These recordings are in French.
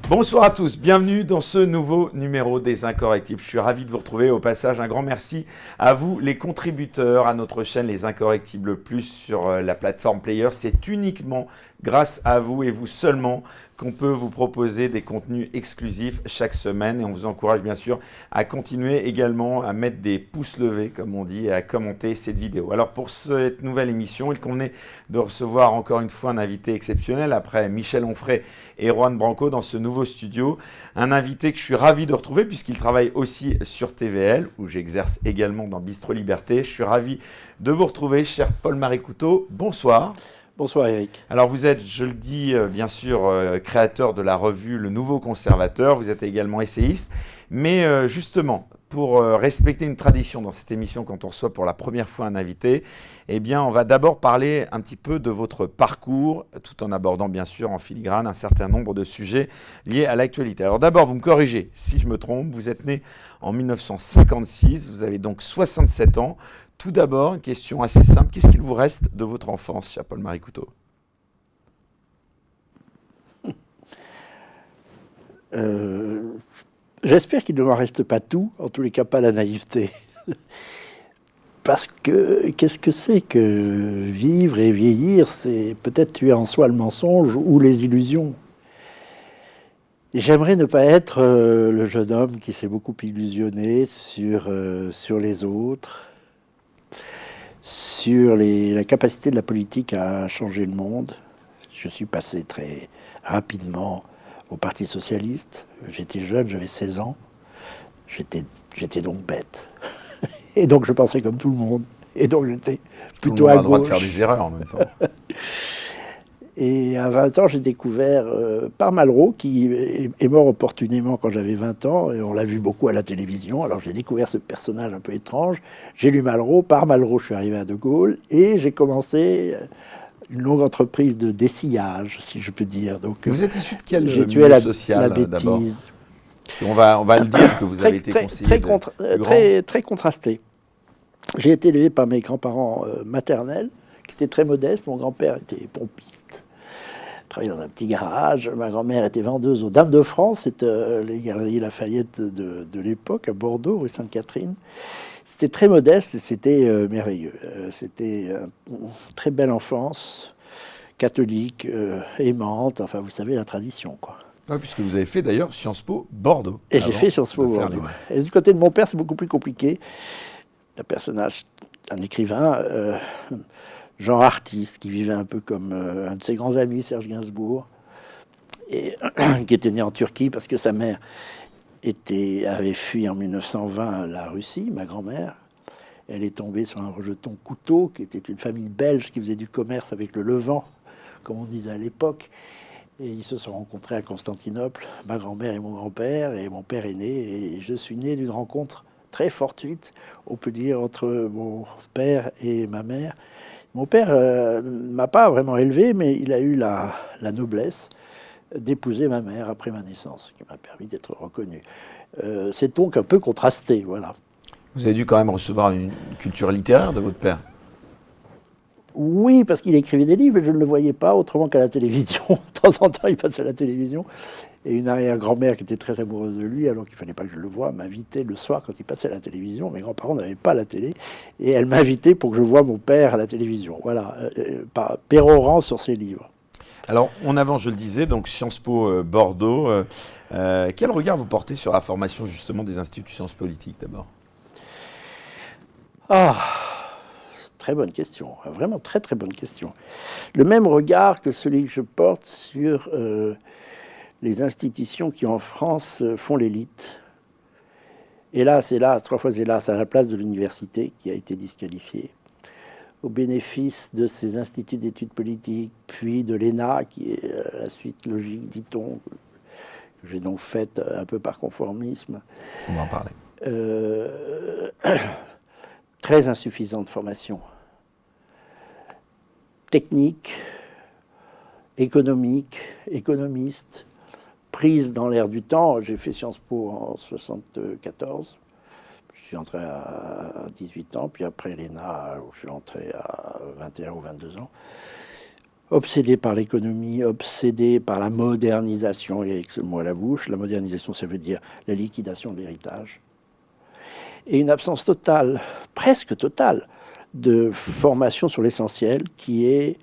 Bonsoir à tous, bienvenue dans ce nouveau numéro des Incorrectibles. Je suis ravi de vous retrouver. Au passage, un grand merci à vous, les contributeurs, à notre chaîne Les Incorrectibles Plus sur la plateforme Player. C'est uniquement grâce à vous et vous seulement qu'on peut vous proposer des contenus exclusifs chaque semaine. Et on vous encourage bien sûr à continuer également à mettre des pouces levés, comme on dit, et à commenter cette vidéo. Alors pour cette nouvelle émission, il convenait de recevoir encore une fois un invité exceptionnel après Michel Onfray et Juan Branco dans ce nouveau studio. Un invité que je suis ravi de retrouver puisqu'il travaille aussi sur TVL, où j'exerce également dans Bistro Liberté. Je suis ravi de vous retrouver, cher Paul-Marie Couteau. Bonsoir. Bonsoir Eric. Alors vous êtes, je le dis bien sûr, créateur de la revue Le Nouveau Conservateur, vous êtes également essayiste, mais justement, pour respecter une tradition dans cette émission quand on reçoit pour la première fois un invité, eh bien on va d'abord parler un petit peu de votre parcours, tout en abordant bien sûr en filigrane un certain nombre de sujets liés à l'actualité. Alors d'abord, vous me corrigez si je me trompe, vous êtes né en 1956, vous avez donc 67 ans. Tout d'abord, une question assez simple. Qu'est-ce qu'il vous reste de votre enfance, cher Paul-Marie Couteau ? J'espère qu'il ne m'en reste pas tout, en tous les cas pas la naïveté. Parce que qu'est-ce que c'est que vivre et vieillir? C'est peut-être tuer en soi le mensonge ou les illusions. Et j'aimerais ne pas être le jeune homme qui s'est beaucoup illusionné sur les autres, sur la capacité de la politique à changer le monde. Je suis passé très rapidement au Parti socialiste. J'étais jeune, j'avais 16 ans. J'étais donc bête. Et donc je pensais comme tout le monde. Et donc j'étais plutôt à gauche. Tout le monde a le droit de faire des erreurs en même temps. Et à 20 ans, j'ai découvert par Malraux, qui est mort opportunément quand j'avais 20 ans, et on l'a vu beaucoup à la télévision. Alors j'ai découvert ce personnage un peu étrange. J'ai lu Malraux, par Malraux, je suis arrivé à De Gaulle, et j'ai commencé une longue entreprise de dessillage, si je peux dire. Donc, vous êtes issu de quel j'ai tué milieu la social d'abord ? bêtise. On va le dire que vous avez été conseiller très contrasté. J'ai été élevé par mes grands-parents maternels, qui étaient très modestes. Mon grand-père était pompiste, travaillait dans un petit garage. Ma grand-mère était vendeuse aux Dames de France, c'était les galeries Lafayette de l'époque, à Bordeaux, rue Sainte-Catherine. C'était très modeste et c'était merveilleux. C'était une très belle enfance, catholique, aimante, enfin vous savez, la tradition, quoi. Ouais, puisque vous avez fait d'ailleurs Sciences Po Bordeaux. Et j'ai fait Sciences Po Bordeaux. Et du côté de mon père, c'est beaucoup plus compliqué. Un personnage, un écrivain, genre artiste, qui vivait un peu comme un de ses grands amis, Serge Gainsbourg, et qui était né en Turquie parce que sa mère avait fui en 1920 la Russie, ma grand-mère. Elle est tombée sur un rejeton Couteau, qui était une famille belge qui faisait du commerce avec le Levant, comme on disait à l'époque. Et ils se sont rencontrés à Constantinople, ma grand-mère et mon grand-père, et mon père est né, et je suis né d'une rencontre très fortuite, on peut dire, entre mon père et ma mère. Mon père m'a pas vraiment élevé, mais il a eu la noblesse d'épouser ma mère après ma naissance, qui m'a permis d'être reconnu. C'est donc un peu contrasté, voilà. Vous avez dû quand même recevoir une culture littéraire de votre père. Oui, parce qu'il écrivait des livres et je ne le voyais pas autrement qu'à la télévision. De temps en temps, il passait à la télévision. Et une arrière-grand-mère qui était très amoureuse de lui, alors qu'il ne fallait pas que je le voie, m'invitait le soir quand il passait à la télévision. Mes grands-parents n'avaient pas la télé. Et elle m'invitait pour que je voie mon père à la télévision. Voilà, pérorant sur ses livres. Alors, on avance, je le disais, donc Sciences Po Bordeaux. Quel regard vous portez sur la formation justement des instituts de sciences politiques d'abord ? Très bonne question, vraiment très très bonne question. Le même regard que celui que je porte sur les institutions qui en France font l'élite. Hélas, hélas, 3 fois hélas, à la place de l'université qui a été disqualifiée, au bénéfice de ces instituts d'études politiques, puis de l'ENA, qui est la suite logique, dit-on, que j'ai donc faite un peu par conformisme. On va en parler. Très insuffisante formation. Technique, économique, économiste, prise dans l'air du temps. J'ai fait Sciences Po en 1974. Je suis entré à 18 ans, puis après l'ENA, où je suis entré à 21 ou 22 ans. obsédé par l'économie, obsédé par la modernisation, et avec ce mot à la bouche. La modernisation, ça veut dire la liquidation de l'héritage. Et une absence totale, presque totale, de formation sur l'essentiel, qui est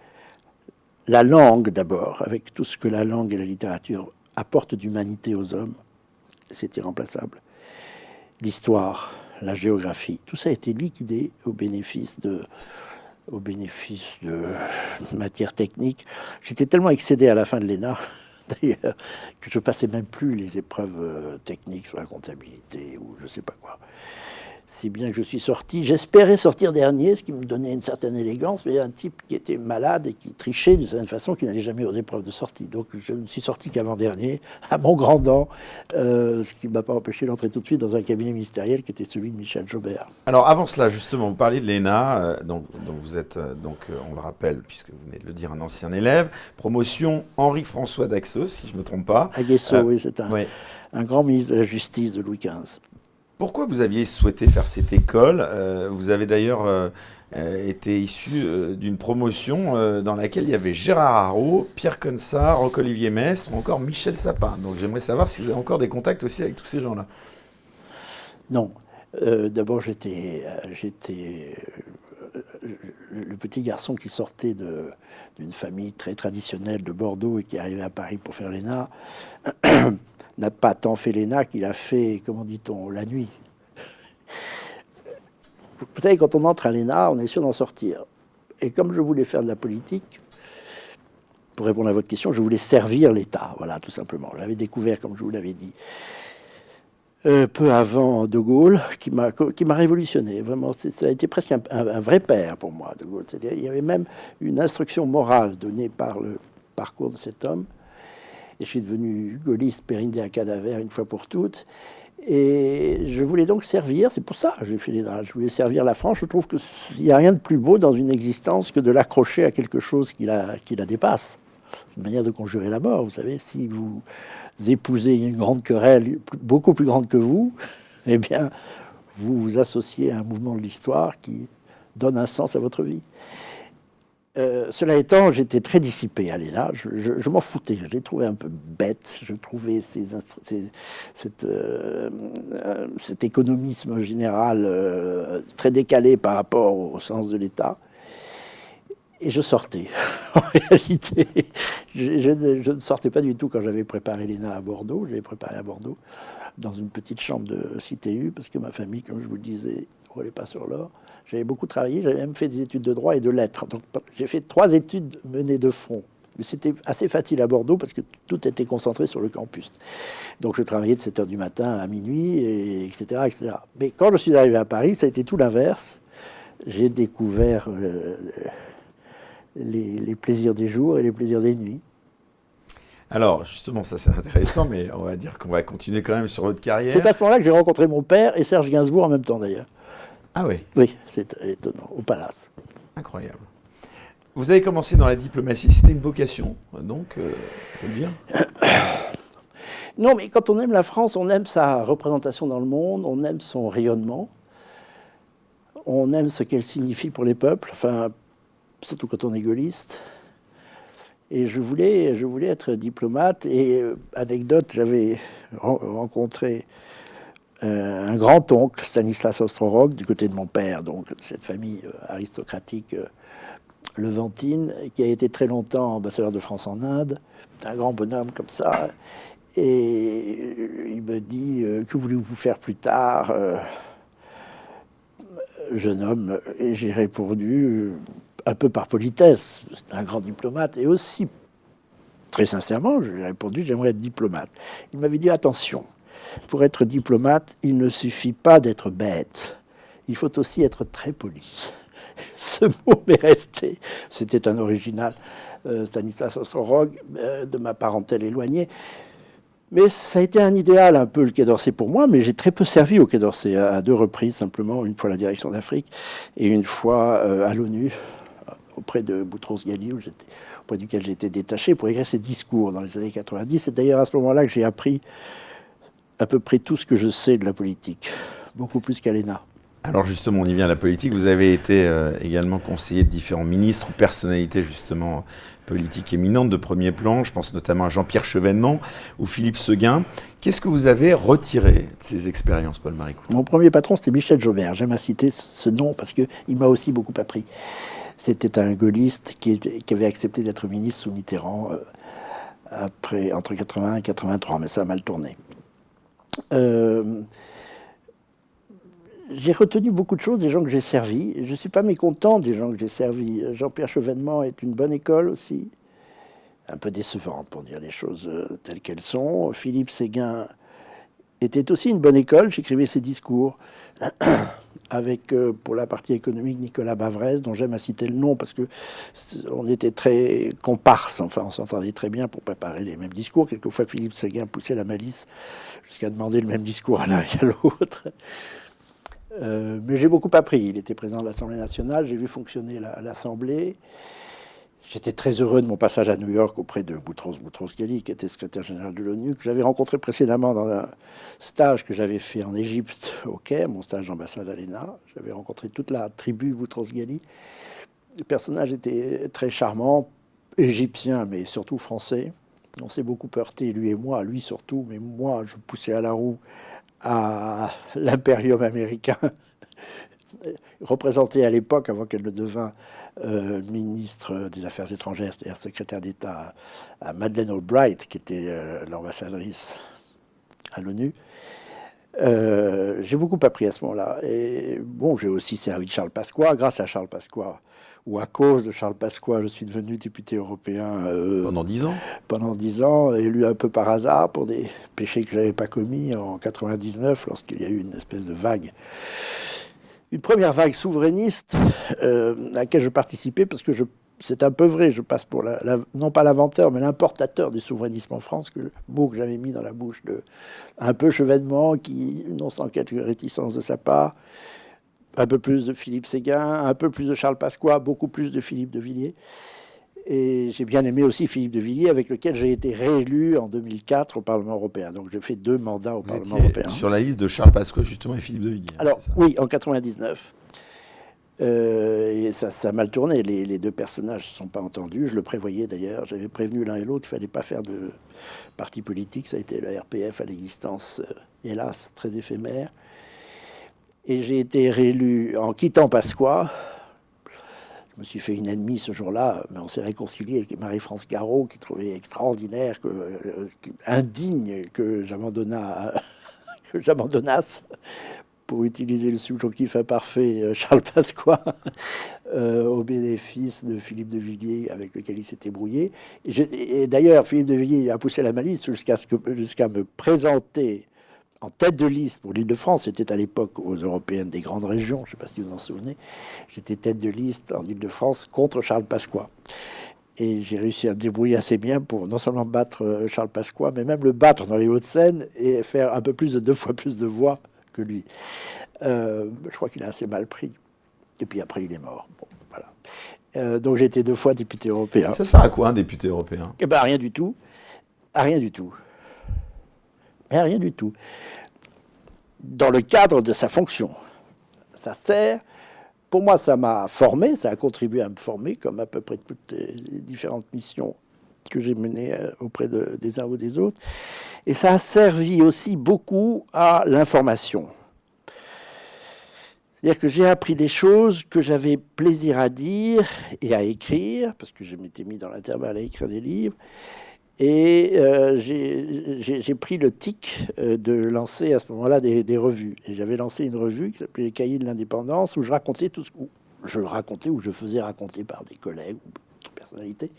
la langue d'abord, avec tout ce que la langue et la littérature apportent d'humanité aux hommes. C'est irremplaçable. L'histoire, la géographie, tout ça a été liquidé au bénéfice de matières techniques. J'étais tellement excédé à la fin de l'ENA, d'ailleurs, que je passais même plus les épreuves techniques sur la comptabilité ou je sais pas quoi. Si bien que je suis sorti, j'espérais sortir dernier, ce qui me donnait une certaine élégance, mais il y a un type qui était malade et qui trichait d'une certaine façon, qui n'allait jamais aux épreuves de sortie. Donc je ne suis sorti qu'avant-dernier, à mon grand dent, ce qui ne m'a pas empêché d'entrer tout de suite dans un cabinet ministériel qui était celui de Michel Jaubert. Alors avant cela, justement, vous parliez de l'ENA, donc vous êtes, on le rappelle, puisque vous venez de le dire, un ancien élève, promotion Henri-François d'Aguesseau, si je ne me trompe pas. Aguesseau, oui, c'est un grand ministre de la Justice de Louis XV. Pourquoi vous aviez souhaité faire cette école? Vous avez d'ailleurs été issu d'une promotion dans laquelle il y avait Gérard Haraud, Pierre Consart, Roch-Olivier Maistre ou encore Michel Sapin. Donc j'aimerais savoir si vous avez encore des contacts aussi avec tous ces gens-là. Non. D'abord, j'étais le petit garçon qui sortait d'une famille très traditionnelle de Bordeaux et qui arrivait à Paris pour faire l'ENA. N'a pas tant fait l'ENA qu'il a fait, comment dit-on, la nuit. Vous savez, quand on entre à l'ENA, on est sûr d'en sortir. Et comme je voulais faire de la politique, pour répondre à votre question, je voulais servir l'État, voilà, tout simplement. J'avais découvert, comme je vous l'avais dit, peu avant De Gaulle, qui m'a révolutionné. Vraiment, ça a été presque un vrai père pour moi, De Gaulle. C'est-à-dire, il y avait même une instruction morale donnée par le parcours de cet homme. Et je suis devenu gaulliste périndé à cadaver une fois pour toutes. Et je voulais donc servir, c'est pour ça que j'ai fait l'ENA, je voulais servir la France. Je trouve qu'il n'y a rien de plus beau dans une existence que de l'accrocher à quelque chose qui la dépasse. Une manière de conjurer la mort, vous savez. Si vous épousez une grande querelle beaucoup plus grande que vous, eh bien, vous vous associez à un mouvement de l'histoire qui donne un sens à votre vie. Cela étant, j'étais très dissipé à l'ENA, je m'en foutais, je l'ai trouvé un peu bête, je trouvais cet économisme général très décalé par rapport au sens de l'État. Et je sortais. En réalité, je ne sortais pas du tout quand j'avais préparé l'ENA à Bordeaux. Je l'ai préparé à Bordeaux, dans une petite chambre de CTU, parce que ma famille, comme je vous le disais, ne roulait pas sur l'or. J'avais beaucoup travaillé, j'avais même fait des études de droit et de lettres. Donc j'ai fait 3 études menées de front. Mais c'était assez facile à Bordeaux parce que tout était concentré sur le campus. Donc je travaillais de 7h du matin à minuit, etc., etc. Mais quand je suis arrivé à Paris, ça a été tout l'inverse. J'ai découvert les plaisirs des jours et les plaisirs des nuits. Alors, justement, ça c'est intéressant, mais on va dire qu'on va continuer quand même sur votre carrière. C'est à ce moment-là que j'ai rencontré mon père et Serge Gainsbourg en même temps, d'ailleurs. Ah oui? Oui, c'est étonnant, au Palace. Incroyable. Vous avez commencé dans la diplomatie, c'était une vocation, donc, on peut le dire? Non, mais quand on aime la France, on aime sa représentation dans le monde, on aime son rayonnement, on aime ce qu'elle signifie pour les peuples, enfin, surtout quand on est gaulliste. Et je voulais être diplomate. Et anecdote, j'avais rencontré un grand-oncle, Stanislas Ostrorog, du côté de mon père, donc cette famille aristocratique levantine, qui a été très longtemps ambassadeur de France en Inde, un grand bonhomme comme ça. Et il me dit, que voulez-vous faire plus tard, jeune homme? Et j'ai répondu, un peu par politesse, c'est un grand diplomate, et aussi, très sincèrement, je lui ai répondu, j'aimerais être diplomate. Il m'avait dit, attention, pour être diplomate, il ne suffit pas d'être bête, il faut aussi être très poli. Ce mot m'est resté. C'était un original, Stanislas Ostrorog, de ma parentèle éloignée. Mais ça a été un idéal un peu le Quai d'Orsay pour moi, mais j'ai très peu servi au Quai d'Orsay, à 2 reprises simplement, une fois à la direction d'Afrique et une fois à l'ONU, auprès de Boutros-Ghali, auprès duquel j'étais détaché pour écrire ses discours dans les années 90. C'est d'ailleurs à ce moment-là que j'ai appris à peu près tout ce que je sais de la politique, beaucoup plus qu'à l'ENA. Alors justement, on y vient à la politique. Vous avez été également conseiller de différents ministres ou personnalités justement politiques éminentes de premier plan. Je pense notamment à Jean-Pierre Chevènement ou Philippe Séguin. Qu'est-ce que vous avez retiré de ces expériences, Paul Maricourt? Mon premier patron, c'était Michel Jaubert. J'aime à citer ce nom parce qu'il m'a aussi beaucoup appris. C'était un gaulliste qui avait accepté d'être ministre sous Mitterrand entre 81 et 83, mais ça a mal tourné. J'ai retenu beaucoup de choses des gens que j'ai servis. Je ne suis pas mécontent des gens que j'ai servis. Jean-Pierre Chevènement est une bonne école aussi, un peu décevante pour dire les choses telles qu'elles sont. Philippe Séguin était aussi une bonne école. J'écrivais ses discours avec, pour la partie économique, Nicolas Bavrez, dont j'aime à citer le nom parce que on était très comparses. Enfin, on s'entendait très bien pour préparer les mêmes discours. Quelquefois, Philippe Séguin poussait la malice jusqu'à demander le même discours à l'un et à l'autre. Mais j'ai beaucoup appris. Il était président de l'Assemblée nationale, j'ai vu fonctionner l'Assemblée. J'étais très heureux de mon passage à New York auprès de Boutros Ghali, qui était secrétaire général de l'ONU, que j'avais rencontré précédemment dans un stage que j'avais fait en Égypte, au Caire, mon stage d'ambassade à l'ENA. J'avais rencontré toute la tribu Boutros Ghali. Le personnage était très charmant, égyptien, mais surtout français. On s'est beaucoup heurté, lui et moi, lui surtout, mais moi, je poussais à la roue à l'impérium américain, représenté à l'époque, avant qu'elle ne devint ministre des Affaires étrangères, c'est-à-dire secrétaire d'État à Madeleine Albright, qui était l'ambassadrice à l'ONU. J'ai beaucoup appris à ce moment-là. Et bon, j'ai aussi servi Charles Pasqua. Grâce à Charles Pasqua, ou à cause de Charles Pasqua, je suis devenu député européen. Pendant 10 ans? Pendant 10 ans, élu un peu par hasard pour des péchés que je n'avais pas commis en 99, lorsqu'il y a eu une espèce de vague. Une première vague souverainiste à laquelle je participais, parce que c'est un peu vrai, je passe pour non pas l'inventeur, mais l'importateur du souverainisme en France, mot que j'avais mis dans la bouche de un peu Chevènement, qui, non sans quelques réticences de sa part, un peu plus de Philippe Séguin, un peu plus de Charles Pasqua, beaucoup plus de Philippe de Villiers. Et j'ai bien aimé aussi Philippe de Villiers, avec lequel j'ai été réélu en 2004 au Parlement européen. Donc j'ai fait 2 mandats au Parlement européen. Sur la liste de Charles Pasqua, justement, et Philippe de Villiers. Alors, oui, en 99. Et ça a mal tourné. Les 2 personnages ne se sont pas entendus. Je le prévoyais d'ailleurs. J'avais prévenu l'un et l'autre qu'il ne fallait pas faire de parti politique. Ça a été le RPF à l'existence, hélas, très éphémère. Et j'ai été réélu en quittant Pasqua. Je me suis fait une ennemie ce jour-là, mais on s'est réconcilié avec Marie-France Garot, qui trouvait extraordinaire, indigne que j'abandonnasse, pour utiliser le subjonctif imparfait Charles Pasqua, au bénéfice de Philippe de Villiers, avec lequel il s'était brouillé. Et d'ailleurs, Philippe de Villiers a poussé la malice jusqu'à me présenter en tête de liste pour l'Île-de-France. C'était à l'époque aux Européennes des grandes régions, je ne sais pas si vous vous en souvenez. J'étais tête de liste en Île-de-France contre Charles Pasqua. Et j'ai réussi à me débrouiller assez bien pour non seulement battre Charles Pasqua, mais même le battre dans les Hauts-de-Seine et faire un peu plus de 2 fois plus de voix que lui. Je crois qu'il a assez mal pris. Et puis après, il est mort. Bon, voilà. Donc j'ai été 2 fois député européen. Ça sert à quoi un député européen? Eh bien, rien du tout. Rien du tout. Rien du tout. Dans le cadre de sa fonction. Ça sert, pour moi, ça m'a formé, ça a contribué à me former, comme à peu près toutes les différentes missions que j'ai menées auprès des uns ou des autres. Et ça a servi aussi beaucoup à l'information. C'est-à-dire que j'ai appris des choses que j'avais plaisir à dire et à écrire, parce que je m'étais mis dans l'intervalle à écrire des livres. Et j'ai pris le tic de lancer à ce moment-là des revues. Et j'avais lancé une revue qui s'appelait Les Cahiers de l'Indépendance, où je racontais où je faisais raconter par des collègues ou d'autres personnalités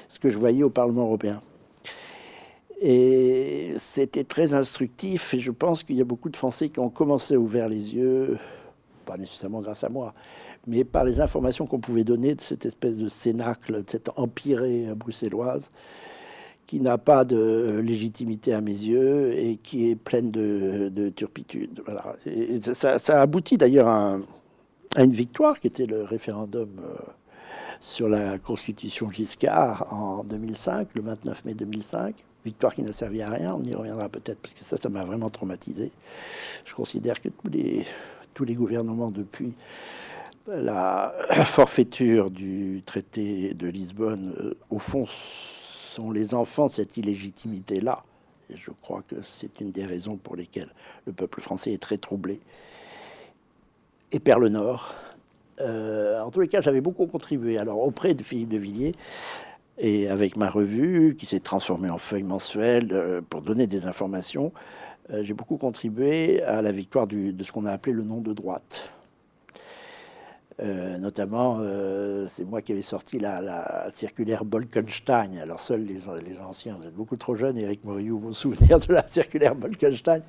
ce que je voyais au Parlement européen. Et c'était très instructif. Et je pense qu'il y a beaucoup de Français qui ont commencé à ouvrir les yeux, pas nécessairement grâce à moi, mais par les informations qu'on pouvait donner de cette espèce de cénacle, de cette empirée bruxelloise, qui n'a pas de légitimité à mes yeux et qui est pleine de turpitude. Voilà. Et ça aboutit d'ailleurs à une victoire qui était le référendum sur la Constitution Giscard en 2005, le 29 mai 2005. Victoire qui n'a servi à rien, on y reviendra peut-être, parce que ça m'a vraiment traumatisé. Je considère que tous les gouvernements depuis la forfaiture du traité de Lisbonne, au fond, sont les enfants de cette illégitimité-là. Et je crois que c'est une des raisons pour lesquelles le peuple français est très troublé et perd le nord. En tous les cas, j'avais beaucoup contribué. Alors, auprès de Philippe de Villiers, et avec ma revue, qui s'est transformée en feuille mensuelle pour donner des informations, j'ai beaucoup contribué à la victoire de ce qu'on a appelé le nom de droite. Notamment, c'est moi qui avais sorti la circulaire Bolkenstein. Alors, seuls les anciens, vous êtes beaucoup trop jeunes, Éric Moriou, vos souvenirs de la circulaire Bolkenstein,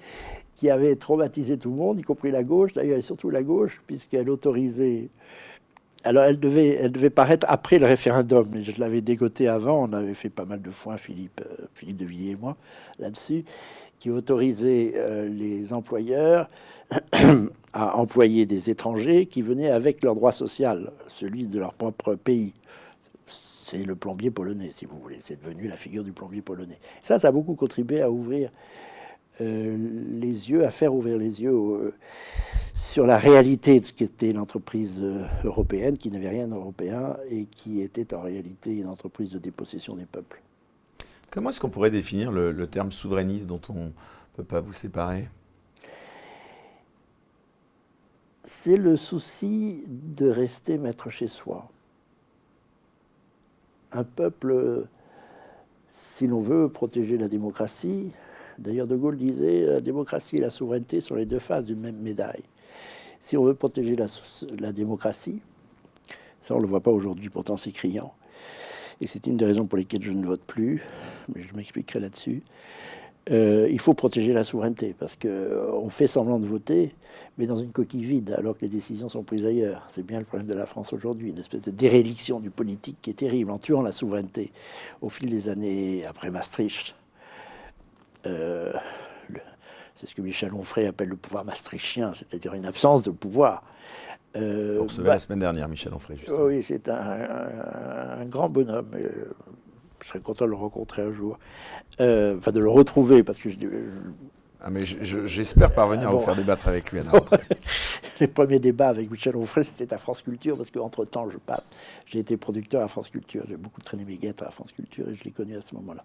qui avait traumatisé tout le monde, y compris la gauche, d'ailleurs, et surtout la gauche, puisqu'elle autorisait... Alors, elle devait paraître après le référendum, mais je l'avais dégotée avant. On avait fait pas mal de foin, Philippe de Villiers et moi, là-dessus, qui autorisait les employeurs à employer des étrangers qui venaient avec leur droit social, celui de leur propre pays. C'est le plombier polonais, si vous voulez. C'est devenu la figure du plombier polonais. Ça a beaucoup contribué à ouvrir les yeux, à faire ouvrir les yeux sur la réalité de ce qu'était l'entreprise européenne, qui n'avait rien d'européen et qui était en réalité une entreprise de dépossession des peuples. Comment est-ce qu'on pourrait définir le terme souverainiste dont on ne peut pas vous séparer? C'est le souci de rester maître chez soi. Un peuple, si l'on veut protéger la démocratie, d'ailleurs De Gaulle disait la démocratie et la souveraineté sont les deux faces d'une même médaille. Si on veut protéger la démocratie, ça on ne le voit pas aujourd'hui, pourtant c'est criant. Et c'est une des raisons pour lesquelles je ne vote plus, mais je m'expliquerai là-dessus. Il faut protéger la souveraineté, parce qu'on fait semblant de voter, mais dans une coquille vide, alors que les décisions sont prises ailleurs. C'est bien le problème de la France aujourd'hui, une espèce de déréliction du politique qui est terrible, en tuant la souveraineté au fil des années après Maastricht. C'est ce que Michel Onfray appelle le pouvoir maastrichtien, c'est-à-dire une absence de pouvoir. Vous recevez la semaine dernière Michel Onfray, justement. Oui, c'est un grand bonhomme. Je serais content de le rencontrer un jour. Enfin, de le retrouver, parce que mais j'espère parvenir à vous faire débattre avec lui. Les premiers débats avec Michel Onfray, c'était à France Culture, parce qu'entre-temps, j'ai été producteur à France Culture. J'ai beaucoup traîné mes guêtres à France Culture, et je l'ai connu à ce moment-là.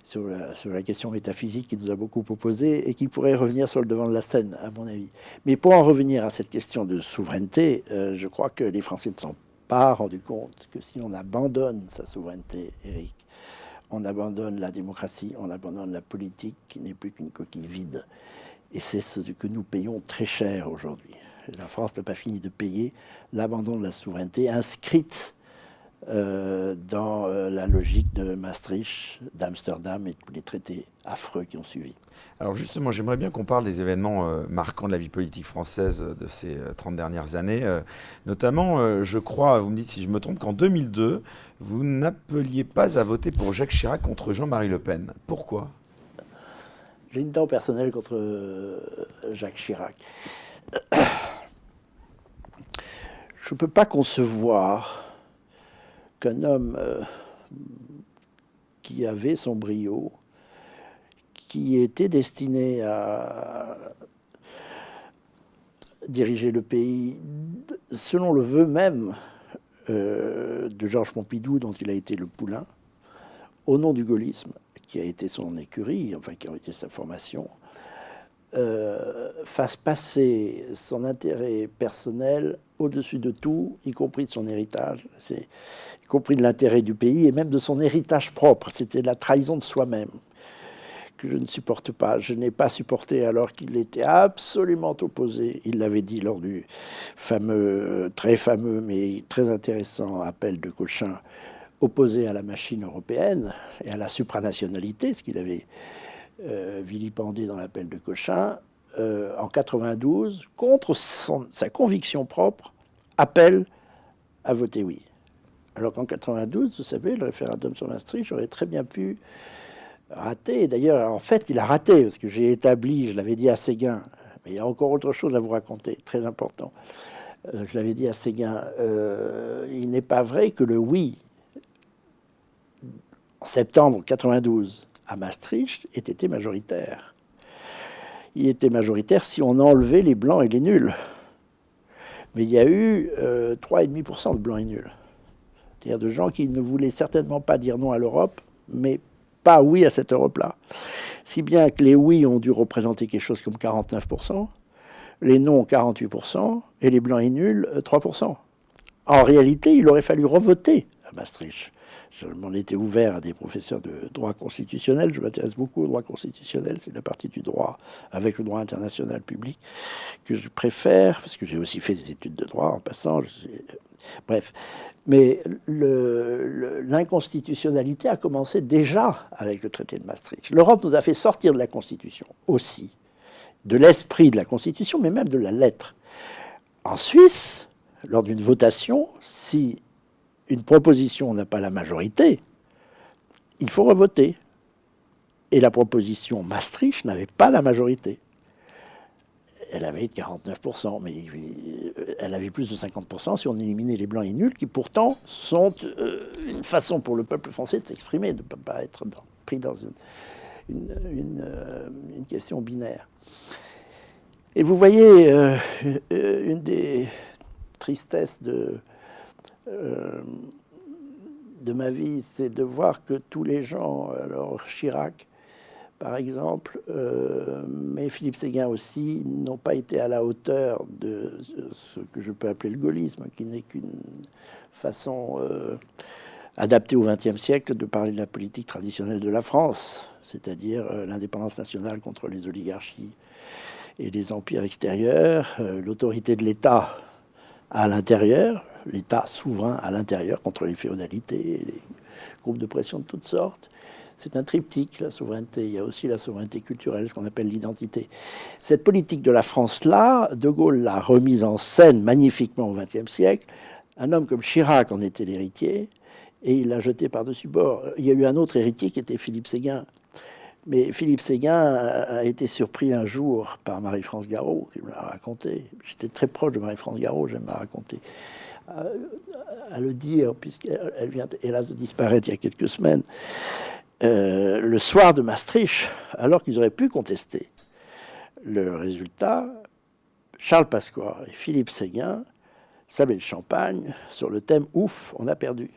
Sur la question métaphysique qui nous a beaucoup opposé et qui pourrait revenir sur le devant de la scène, à mon avis. Mais pour en revenir à cette question de souveraineté, je crois que les Français ne sont pas rendus compte que si on abandonne sa souveraineté, Éric, on abandonne la démocratie, on abandonne la politique qui n'est plus qu'une coquille vide. Et c'est ce que nous payons très cher aujourd'hui. La France n'a pas fini de payer l'abandon de la souveraineté inscrite dans la logique de Maastricht, d'Amsterdam et tous les traités affreux qui ont suivi. Alors justement, j'aimerais bien qu'on parle des événements marquants de la vie politique française de ces 30 dernières années. Notamment, je crois, vous me dites si je me trompe, qu'en 2002, vous n'appeliez pas à voter pour Jacques Chirac contre Jean-Marie Le Pen. Pourquoi? J'ai une dent personnelle contre Jacques Chirac. Je ne peux pas concevoir qu'un homme qui avait son brio, qui était destiné à diriger le pays selon le vœu même de Georges Pompidou, dont il a été le poulain, au nom du gaullisme, qui a été son écurie, enfin qui a été sa formation, fasse passer son intérêt personnel au-dessus de tout, y compris de son héritage, y compris de l'intérêt du pays et même de son héritage propre. C'était la trahison de soi-même que je ne supporte pas. Je n'ai pas supporté alors qu'il était absolument opposé. Il l'avait dit lors du très fameux mais très intéressant appel de Cochin, opposé à la machine européenne et à la supranationalité, ce qu'il avait vilipendé dans l'appel de Cochin, en 92, contre sa conviction propre, appelle à voter oui. Alors qu'en 92, vous savez, le référendum sur Maastricht, j'aurais très bien pu rater. D'ailleurs, en fait, il a raté, parce que j'ai établi, je l'avais dit à Séguin, mais il y a encore autre chose à vous raconter, très important. Je l'avais dit à Séguin, il n'est pas vrai que le oui, en septembre 92, à Maastricht, ait été majoritaire. il était majoritaire si on enlevait les blancs et les nuls. Mais il y a eu 3,5% de blancs et nuls. C'est-à-dire de gens qui ne voulaient certainement pas dire non à l'Europe, mais pas oui à cette Europe-là. Si bien que les oui ont dû représenter quelque chose comme 49%, les non 48%, et les blancs et nuls 3%. En réalité, il aurait fallu revoter à Maastricht. Je m'en étais ouvert à des professeurs de droit constitutionnel. Je m'intéresse beaucoup au droit constitutionnel. C'est la partie du droit avec le droit international public que je préfère, parce que j'ai aussi fait des études de droit en passant. Bref. Mais l'inconstitutionnalité a commencé déjà avec le traité de Maastricht. L'Europe nous a fait sortir de la Constitution aussi, de l'esprit de la Constitution, mais même de la lettre. En Suisse, lors d'une votation, si une proposition n'a pas la majorité, il faut revoter. Et la proposition Maastricht n'avait pas la majorité. Elle avait 49%, mais elle avait plus de 50% si on éliminait les blancs et nuls, qui pourtant sont une façon pour le peuple français de s'exprimer, de ne pas être pris dans une question binaire. Et vous voyez, une des tristesses de ma vie, c'est de voir que tous les gens, alors Chirac par exemple, mais Philippe Séguin aussi, n'ont pas été à la hauteur de ce que je peux appeler le gaullisme, qui n'est qu'une façon adaptée au XXe siècle de parler de la politique traditionnelle de la France, c'est-à-dire l'indépendance nationale contre les oligarchies et les empires extérieurs, l'autorité de l'État à l'intérieur, l'État souverain à l'intérieur contre les féodalités, les groupes de pression de toutes sortes. C'est un triptyque, la souveraineté. Il y a aussi la souveraineté culturelle, ce qu'on appelle l'identité. Cette politique de la France-là, De Gaulle l'a remise en scène magnifiquement au XXe siècle. Un homme comme Chirac en était l'héritier, et il l'a jeté par-dessus bord. Il y a eu un autre héritier qui était Philippe Séguin. Mais Philippe Séguin a été surpris un jour par Marie-France Garot, qui me l'a raconté. J'étais très proche de Marie-France Garot, j'aime la raconter. À le dire, puisqu'elle vient hélas de disparaître il y a quelques semaines. Le soir de Maastricht, alors qu'ils auraient pu contester le résultat, Charles Pasqua et Philippe Séguin sablaient le champagne sur le thème « Ouf, on a perdu ».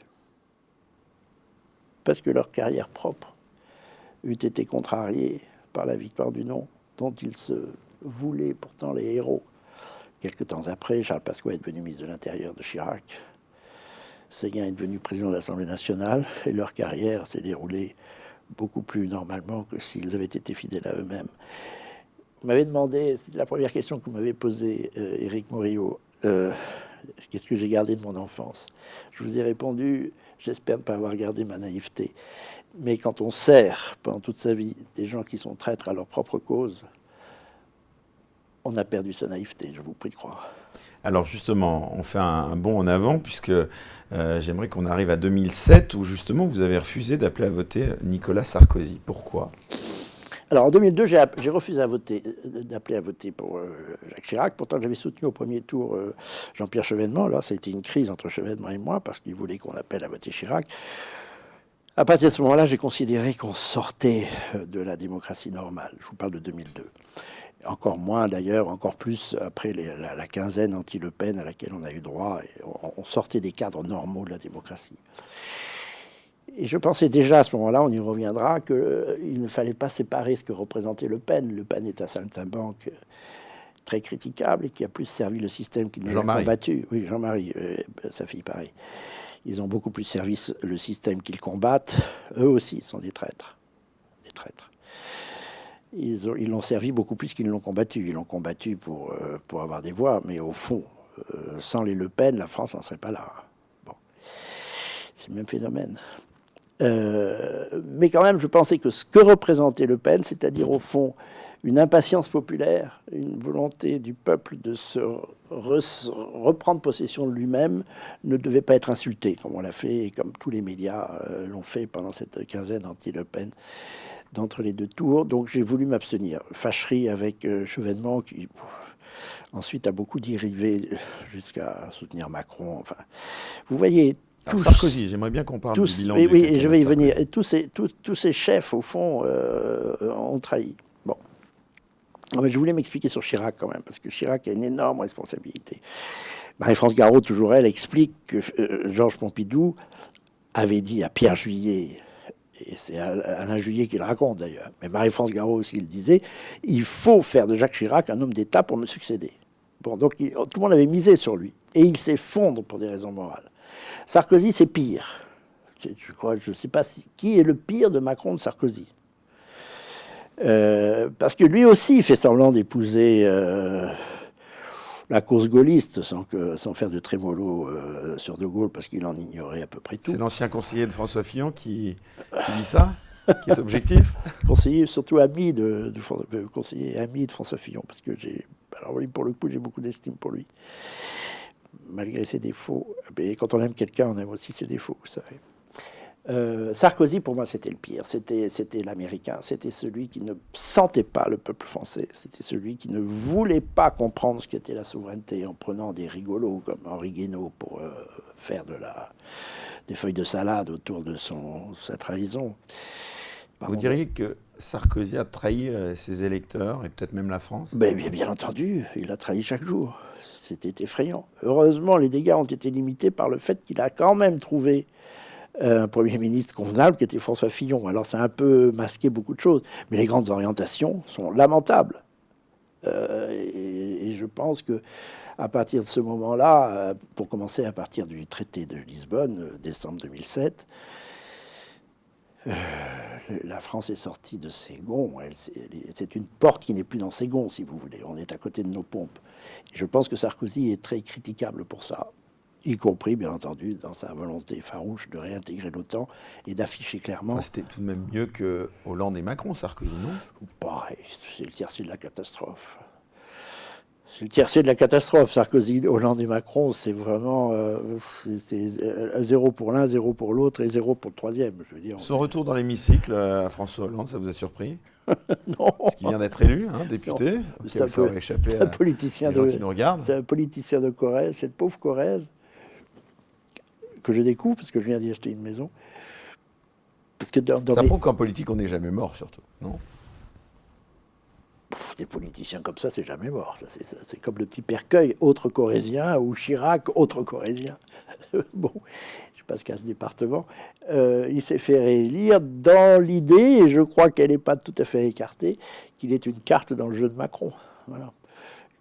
Parce que leur carrière propre eût été contrariée par la victoire du non, dont ils se voulaient pourtant les héros. Quelque temps après, Charles Pasqua est devenu ministre de l'Intérieur de Chirac. Séguin est devenu président de l'Assemblée nationale et leur carrière s'est déroulée beaucoup plus normalement que s'ils avaient été fidèles à eux-mêmes. Vous m'avez demandé, c'était la première question que vous m'avez posée, Éric Morillo, qu'est-ce que j'ai gardé de mon enfance? Je vous ai répondu, j'espère ne pas avoir gardé ma naïveté. Mais quand on sert pendant toute sa vie des gens qui sont traîtres à leur propre cause, on a perdu sa naïveté, je vous prie de croire. Alors justement, on fait un bond en avant puisque j'aimerais qu'on arrive à 2007 où justement vous avez refusé d'appeler à voter Nicolas Sarkozy. Pourquoi? Alors en 2002, j'ai refusé d'appeler à voter pour Jacques Chirac. Pourtant, j'avais soutenu au premier tour Jean-Pierre Chevènement. Là, ça a été une crise entre Chevènement et moi parce qu'il voulait qu'on appelle à voter Chirac. À partir de ce moment-là, j'ai considéré qu'on sortait de la démocratie normale. Je vous parle de 2002. Encore moins d'ailleurs, encore plus après la quinzaine anti-Le Pen à laquelle on a eu droit. Et on sortait des cadres normaux de la démocratie. Et je pensais déjà à ce moment-là, on y reviendra, qu'il ne fallait pas séparer ce que représentait Le Pen. Le Pen est un saltimbanque très critiquable et qui a plus servi le système qu'il ne l'a combattu. Oui, Jean-Marie, sa fille, pareil. Ils ont beaucoup plus servi le système qu'ils combattent. Eux aussi sont des traîtres. Des traîtres. Ils l'ont servi beaucoup plus qu'ils ne l'ont combattu. Ils l'ont combattu pour avoir des voix, mais au fond, sans les Le Pen, la France n'en serait pas là. Bon. C'est le même phénomène. Mais quand même, je pensais que ce que représentait Le Pen, c'est-à-dire au fond une impatience populaire, une volonté du peuple de se reprendre possession de lui-même, ne devait pas être insulté, comme on l'a fait et comme tous les médias l'ont fait pendant cette quinzaine anti-Le Pen d'entre les deux tours. Donc j'ai voulu m'abstenir. Fâcherie avec Chevènement, qui ensuite a beaucoup dérivé jusqu'à soutenir Macron. Enfin, vous voyez... Sarkozy, j'aimerais bien qu'on parle du bilan. Oui, et je vais y venir. Et tous ces chefs, au fond, ont trahi. Bon. Non, mais je voulais m'expliquer sur Chirac quand même, parce que Chirac a une énorme responsabilité. Marie-France Garot, toujours elle, explique que Georges Pompidou avait dit à Pierre Juillet, et c'est Alain Juillet qui le raconte d'ailleurs, mais Marie-France Garot aussi le disait, il faut faire de Jacques Chirac un homme d'État pour me succéder. Bon, donc tout le monde avait misé sur lui, et il s'effondre pour des raisons morales. Sarkozy, c'est pire. Je ne sais pas qui est le pire de Macron, de Sarkozy. Parce que lui aussi fait semblant d'épouser la cause gaulliste sans faire de trémolo sur De Gaulle, parce qu'il en ignorait à peu près tout. C'est l'ancien conseiller de François Fillon qui dit ça, qui est objectif. Conseiller, surtout ami conseiller ami de François Fillon, parce que alors oui, pour le coup, j'ai beaucoup d'estime pour lui. Malgré ses défauts. Mais quand on aime quelqu'un, on aime aussi ses défauts, vous savez. Sarkozy, pour moi, c'était le pire. C'était l'Américain. C'était celui qui ne sentait pas le peuple français. C'était celui qui ne voulait pas comprendre ce qu'était la souveraineté en prenant des rigolos comme Henri Guénaud pour faire des feuilles de salade autour de sa trahison. Vous diriez que Sarkozy a trahi ses électeurs et peut-être même la France? Bien entendu, il a trahi chaque jour. C'était effrayant. Heureusement, les dégâts ont été limités par le fait qu'il a quand même trouvé un Premier ministre convenable qui était François Fillon. Alors ça a un peu masqué beaucoup de choses, mais les grandes orientations sont lamentables. Et je pense que à partir de ce moment-là, pour commencer à partir du traité de Lisbonne, décembre 2007, la France est sortie de ses gonds. C'est une porte qui n'est plus dans ses gonds, si vous voulez. On est à côté de nos pompes. Et je pense que Sarkozy est très critiquable pour ça, y compris, bien entendu, dans sa volonté farouche de réintégrer l'OTAN et d'afficher clairement... Enfin, c'était tout de même mieux que Hollande et Macron, Sarkozy, non? Pareil, c'est le tiercé de la catastrophe. C'est le tiercé de la catastrophe. Sarkozy, Hollande et Macron, c'est vraiment 0 pour l'un, 0 pour l'autre et 0 pour le troisième. Je veux dire. Son retour dans l'hémicycle à François Hollande, ça vous a surpris? Non. Parce qu'il vient d'être élu, député. Ça aurait échappé à politicien gens qui nous regardent. C'est un politicien de Corrèze, cette pauvre Corrèze, que je découvre parce que je viens d'y acheter une maison. Parce que ça prouve qu'en politique, on n'est jamais mort, surtout, non? Des politiciens comme ça, c'est jamais mort. C'est comme le petit Percueil, autre corrézien, ou Chirac, autre corrézien. Bon, je passe qu'à ce département. Il s'est fait réélire dans l'idée, et je crois qu'elle n'est pas tout à fait écartée, qu'il est une carte dans le jeu de Macron. Voilà.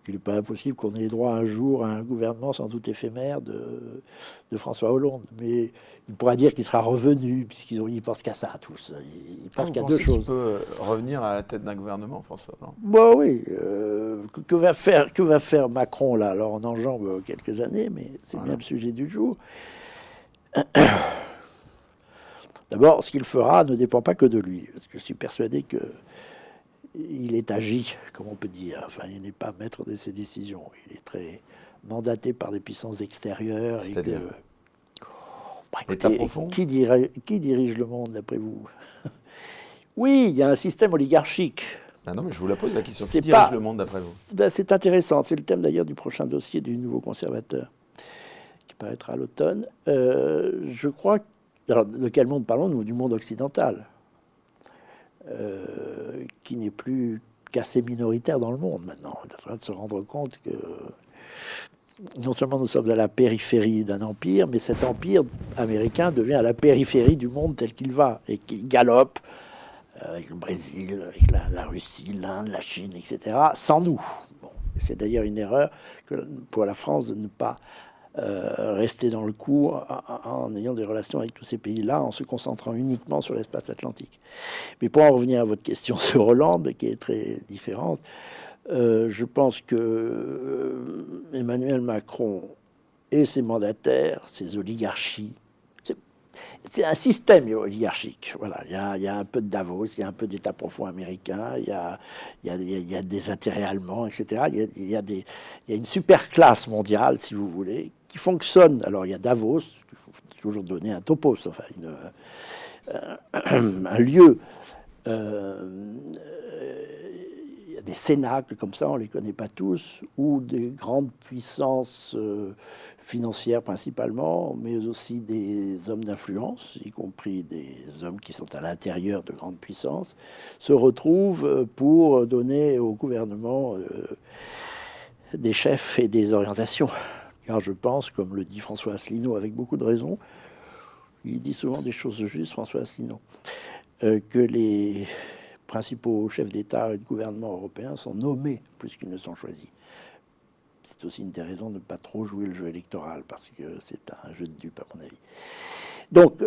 Il n'est pas impossible qu'on ait droit un jour à un gouvernement sans doute éphémère de François Hollande. Mais il pourra dire qu'il sera revenu, puisqu'ils pensent qu'à ça, tous. Ils pensent qu'à deux choses. Il peut revenir à la tête d'un gouvernement, François Hollande? Bon, oui. Que va faire Macron, là? Alors, on enjambe quelques années, mais c'est bien le sujet du jour. D'abord, ce qu'il fera ne dépend pas que de lui. Parce que je suis persuadé que il est agi, comme on peut dire. Enfin, il n'est pas maître de ses décisions. Il est très mandaté par des puissances extérieures. C'est-à-dire écoutez, profond. Qui dirige le monde, d'après vous? Oui, il y a un système oligarchique. Ah non, mais je vous la pose la question. Qui dirige le monde, d'après vous? C'est intéressant. C'est le thème, d'ailleurs, du prochain dossier du Nouveau Conservateur, qui paraîtra à l'automne. Je crois... Alors, de quel monde parlons-nous? Du monde occidental. Qui n'est plus qu'assez minoritaire dans le monde maintenant. On est en train de se rendre compte que non seulement nous sommes à la périphérie d'un empire, mais cet empire américain devient à la périphérie du monde tel qu'il va et qu'il galope avec le Brésil, avec la Russie, l'Inde, la Chine, etc., sans nous. Bon. C'est d'ailleurs une erreur pour la France de ne pas rester dans le coup en ayant des relations avec tous ces pays-là, en se concentrant uniquement sur l'espace atlantique. Mais pour en revenir à votre question sur Hollande, qui est très différente, je pense que Emmanuel Macron et ses mandataires, ses oligarchies, c'est un système oligarchique. Voilà, il y a un peu de Davos, il y a un peu d'État profond américain, il y a des intérêts allemands, etc. Il y a une super classe mondiale, si vous voulez, qui fonctionne. Alors il y a Davos, il faut toujours donner un topos, enfin un lieu. Il y a des cénacles comme ça, on ne les connaît pas tous, ou des grandes puissances financières principalement, mais aussi des hommes d'influence, y compris des hommes qui sont à l'intérieur de grandes puissances, se retrouvent pour donner au gouvernement des chefs et des orientations. Car je pense, comme le dit François Asselineau avec beaucoup de raison, il dit souvent des choses justes, François Asselineau, que les principaux chefs d'État et de gouvernement européens sont nommés plus qu'ils ne sont choisis. C'est aussi une des raisons de ne pas trop jouer le jeu électoral, parce que c'est un jeu de dupes, à mon avis. Donc,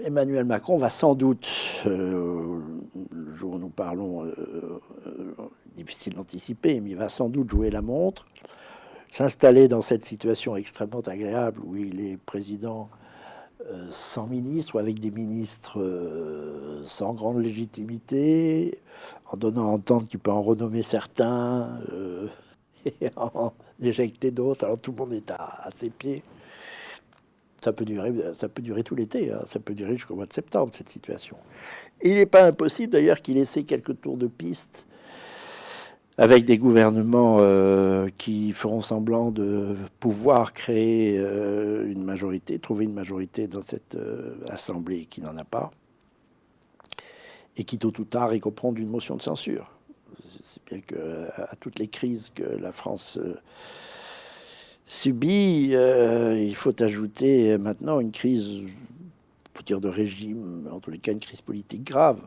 Emmanuel Macron va sans doute, le jour où nous parlons, difficile d'anticiper, mais il va sans doute jouer la montre, s'installer dans cette situation extrêmement agréable où il est président sans ministre ou avec des ministres sans grande légitimité, en donnant à entendre qu'il peut en renommer certains et en éjecter d'autres. Alors tout le monde est à ses pieds. Ça peut durer tout l'été, hein. Ça peut durer jusqu'au mois de septembre, cette situation. Et il n'est pas impossible d'ailleurs qu'il essaie quelques tours de piste avec des gouvernements qui feront semblant de pouvoir créer une majorité, trouver une majorité dans cette assemblée qui n'en a pas, et qui tôt ou tard écoperont d'une motion de censure. C'est bien qu'à toutes les crises que la France subit, il faut ajouter maintenant une crise, pour dire de régime, en tous les cas une crise politique grave.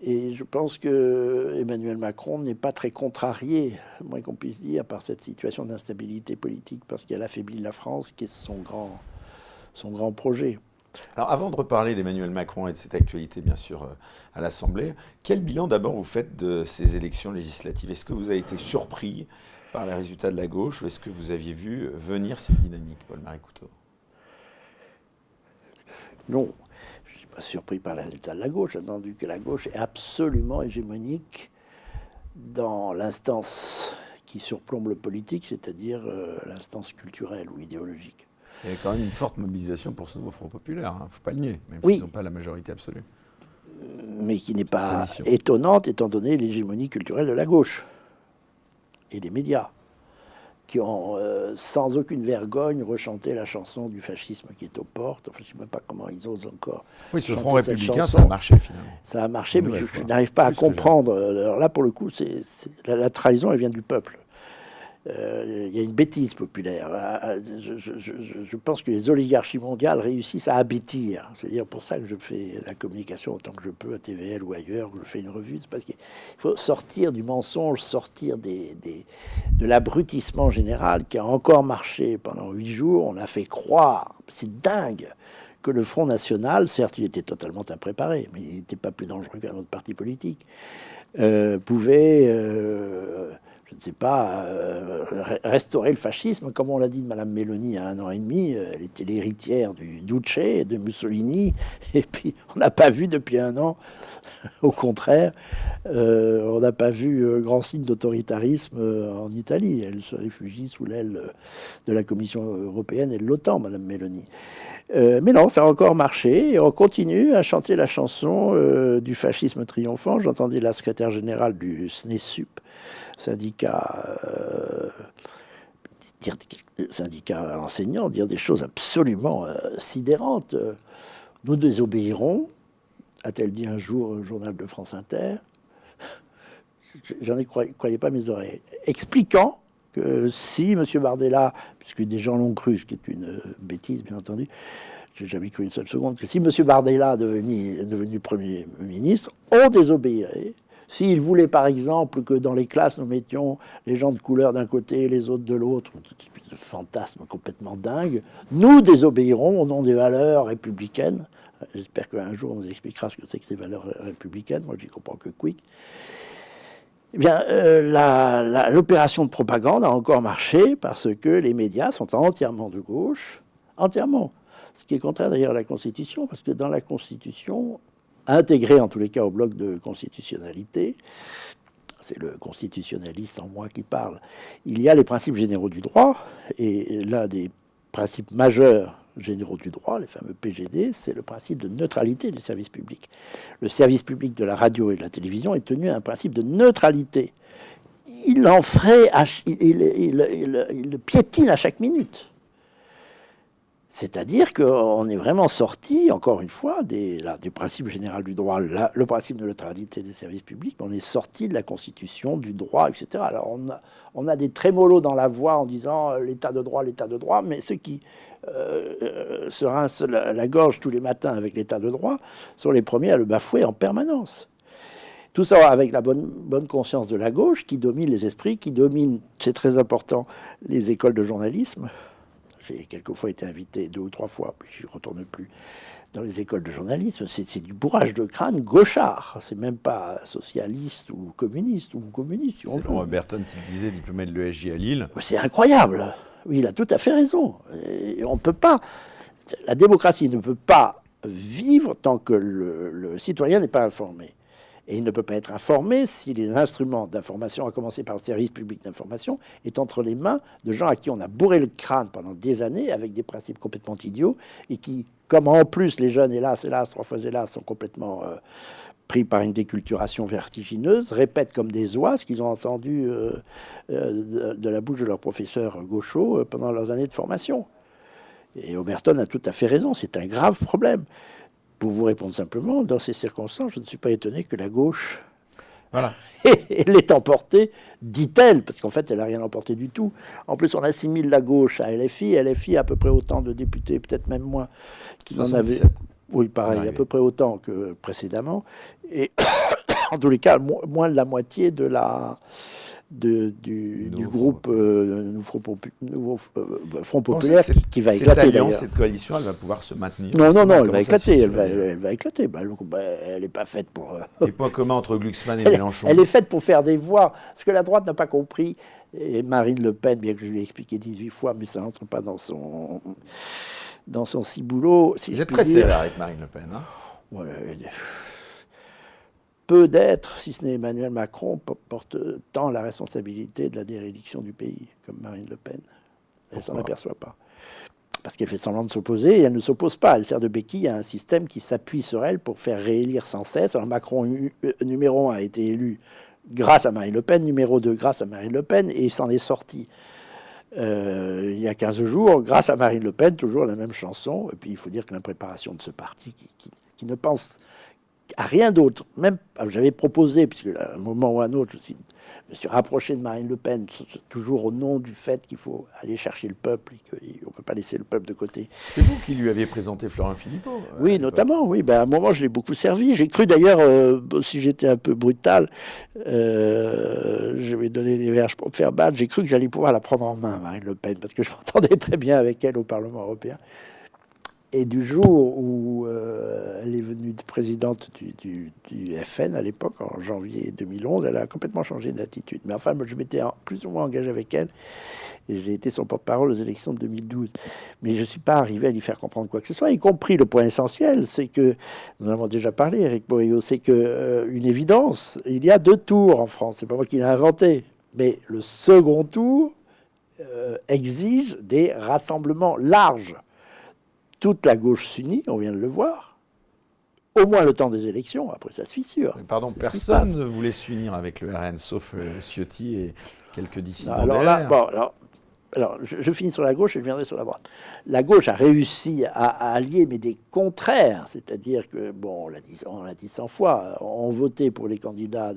Et je pense que Emmanuel Macron n'est pas très contrarié, moins qu'on puisse dire, par cette situation d'instabilité politique, parce qu'elle affaiblit la France, qui est son grand projet. Alors, avant de reparler d'Emmanuel Macron et de cette actualité, bien sûr, à l'Assemblée, quel bilan d'abord vous faites de ces élections législatives? Est-ce que vous avez été surpris par les résultats de la gauche, ou est-ce que vous aviez vu venir cette dynamique, Paul-Marie Couteau? Non. Je ne suis pas surpris par les résultats de la gauche. J'ai entendu que la gauche est absolument hégémonique dans l'instance qui surplombe le politique, c'est-à-dire l'instance culturelle ou idéologique. Il y a quand même une forte mobilisation pour ce nouveau Front populaire, il ne faut pas le nier, même oui, s'ils n'ont pas la majorité absolue. Mais qui n'est pas étonnante étant donné l'hégémonie culturelle de la gauche et des médias, qui ont, sans aucune vergogne, rechanté la chanson du fascisme qui est aux portes. Enfin, je ne sais même pas comment ils osent encore. Oui, ce Front républicain, ça a marché finalement. Ça a marché, mais je n'arrive pas à comprendre. Alors là, pour le coup, la trahison, elle vient du peuple. Il y a une bêtise populaire. Je pense que les oligarchies mondiales réussissent à abêtir. C'est-à-dire pour ça que je fais la communication autant que je peux à TVL ou ailleurs, que je fais une revue. C'est parce qu'il faut sortir du mensonge, sortir de l'abrutissement général qui a encore marché pendant 8 jours. On a fait croire, c'est dingue, que le Front National, certes il était totalement impréparé, mais il n'était pas plus dangereux qu'un autre parti politique, pouvait... je ne sais pas, restaurer le fascisme, comme on l'a dit de Madame Meloni il y a 1 an et demi. Elle était l'héritière du Duce, de Mussolini, et puis on n'a pas vu depuis 1 an, au contraire, on n'a pas vu grand signe d'autoritarisme en Italie. Elle se réfugie sous l'aile de la Commission européenne et de l'OTAN, Madame Meloni. Mais non, ça a encore marché, et on continue à chanter la chanson du fascisme triomphant. J'entendais la secrétaire générale du SNESUP, syndicat enseignant, dire des choses absolument sidérantes. Nous désobéirons, a-t-elle dit un jour au journal de France Inter. J'en croyais pas mes oreilles. Expliquant que si M. Bardella, puisque des gens l'ont cru, ce qui est une bêtise bien entendu, j'ai jamais cru une seule seconde, que si M. Bardella devenu Premier ministre, on désobéirait. S'il voulait, par exemple, que dans les classes, nous mettions les gens de couleur d'un côté et les autres de l'autre, ce fantasme complètement dingue, nous désobéirons au nom des valeurs républicaines. J'espère qu'un jour, on nous expliquera ce que c'est que ces valeurs républicaines. Moi, j'y comprends que quick. Eh bien, l'opération de propagande a encore marché parce que les médias sont entièrement de gauche, entièrement. Ce qui est contraire d'ailleurs à la Constitution, parce que dans la Constitution, intégré en tous les cas au bloc de constitutionnalité, c'est le constitutionnaliste en moi qui parle, il y a les principes généraux du droit, et l'un des principes majeurs généraux du droit, les fameux PGD, c'est le principe de neutralité du service public. Le service public de la radio et de la télévision est tenu à un principe de neutralité. Il en ferait, il le piétine à chaque minute. C'est-à-dire qu'on est vraiment sorti, encore une fois, du principe général du droit, le principe de neutralité des services publics, on est sorti de la Constitution, du droit, etc. Alors on a des trémolos dans la voix en disant l'état de droit, mais ceux qui se rincent la gorge tous les matins avec l'état de droit sont les premiers à le bafouer en permanence. Tout ça avec la bonne conscience de la gauche qui domine les esprits, qui domine, c'est très important, les écoles de journalisme. J'ai quelquefois été invité 2 ou 3 fois, puis je ne retourne plus dans les écoles de journalisme. C'est du bourrage de crâne gauchard. C'est même pas socialiste ou communiste. C'est Laurent Berton qui le disait, diplômé de l'ESJ à Lille. C'est incroyable. Oui, il a tout à fait raison. Et on peut pas. La démocratie ne peut pas vivre tant que le citoyen n'est pas informé. Et il ne peut pas être informé si les instruments d'information, à commencer par le service public d'information, est entre les mains de gens à qui on a bourré le crâne pendant des années avec des principes complètement idiots et qui, comme en plus les jeunes, hélas, 3 fois hélas, sont complètement pris par une déculturation vertigineuse, répètent comme des oies ce qu'ils ont entendu de la bouche de leur professeur gaucho pendant leurs années de formation. Et Oberton a tout à fait raison, c'est un grave problème. Pour vous répondre simplement, dans ces circonstances, je ne suis pas étonné que la gauche l'ait emporté, dit-elle, parce qu'en fait, elle n'a rien emporté du tout. En plus, on assimile la gauche à LFI. LFI a à peu près autant de députés, peut-être même moins, qu'ils en avaient. Oui, pareil, à peu près autant que précédemment. Et en tous les cas, moins de la moitié de du groupe Nouveau Front Populaire qui va éclater d'ailleurs. Cette coalition, elle va pouvoir se maintenir. Non, elle va éclater. Elle va éclater. Elle n'est pas faite pour. Les points communs entre Glucksmann et Mélenchon. Elle est faite pour faire des voix. Ce que la droite n'a pas compris, et Marine Le Pen, bien que je lui ai expliqué 18 fois, mais ça n'entre pas dans son ciboulot. Vous êtes très sévère avec Marine Le Pen. Hein, ouais, peu d'êtres, si ce n'est Emmanuel Macron, porte tant la responsabilité de la déréliction du pays, comme Marine Le Pen. Elle ne s'en aperçoit pas. Parce qu'elle fait semblant de s'opposer, et elle ne s'oppose pas. Elle sert de béquille à un système qui s'appuie sur elle pour faire réélire sans cesse. Alors Macron, numéro 1, a été élu grâce à Marine Le Pen, numéro 2, grâce à Marine Le Pen, et il s'en est sorti il y a 15 jours, grâce à Marine Le Pen, toujours la même chanson. Et puis il faut dire que l'impréparation de ce parti qui ne pense à rien d'autre. Même, j'avais proposé, puisque à un moment ou à un autre, je me suis rapproché de Marine Le Pen, toujours au nom du fait qu'il faut aller chercher le peuple et qu'on ne peut pas laisser le peuple de côté. C'est vous qui lui aviez présenté Florent Philippot. Oui, notamment, oui. À un moment, je l'ai beaucoup servi. J'ai cru d'ailleurs, si j'étais un peu brutal, je vais donner des verges pour me faire battre, j'ai cru que j'allais pouvoir la prendre en main, Marine Le Pen, parce que je m'entendais très bien avec elle au Parlement européen. Et du jour où elle est venue présidente du FN à l'époque, en janvier 2011, elle a complètement changé d'attitude. Mais enfin, moi, je m'étais plus ou moins engagé avec elle et j'ai été son porte-parole aux élections de 2012. Mais je ne suis pas arrivé à lui faire comprendre quoi que ce soit, y compris le point essentiel, c'est que, nous en avons déjà parlé, Éric Morillo, c'est qu'une évidence, il y a 2 tours en France, c'est pas moi qui l'ai inventé, mais le second tour exige des rassemblements larges. Toute la gauche s'unit, on vient de le voir, au moins le temps des élections, après ça se fissure. Mais pardon, personne ne voulait s'unir avec le RN, sauf Ciotti et quelques dissidents. Alors, je finis sur la gauche et je viendrai sur la droite. La gauche a réussi à allier, mais des contraires, c'est-à-dire que, bon, on l'a dit 100 fois, on votait pour les candidats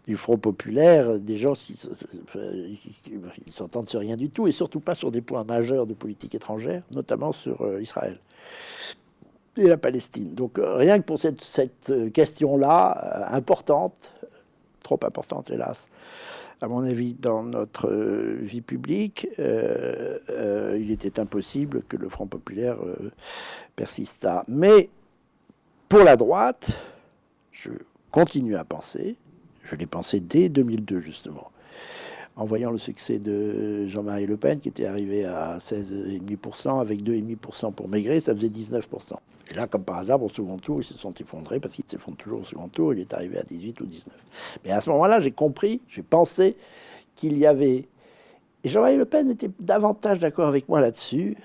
du Front Populaire, des gens qui s'entendent sur rien du tout, et surtout pas sur des points majeurs de politique étrangère, notamment sur Israël et la Palestine. Donc, rien que pour cette question-là, importante, trop importante, hélas, à mon avis, dans notre vie publique, il était impossible que le Front populaire persistât. Mais pour la droite, je continue à penser, je l'ai pensé dès 2002 justement, en voyant le succès de Jean-Marie Le Pen, qui était arrivé à 16,5%, avec 2,5% pour Maigret, ça faisait 19%. Et là, comme par hasard, au second tour, ils se sont effondrés, parce qu'ils s'effondrent toujours au second tour, il est arrivé à 18 ou 19. Mais à ce moment-là, j'ai compris, j'ai pensé qu'il y avait... Et Jean-Marie Le Pen était davantage d'accord avec moi là-dessus.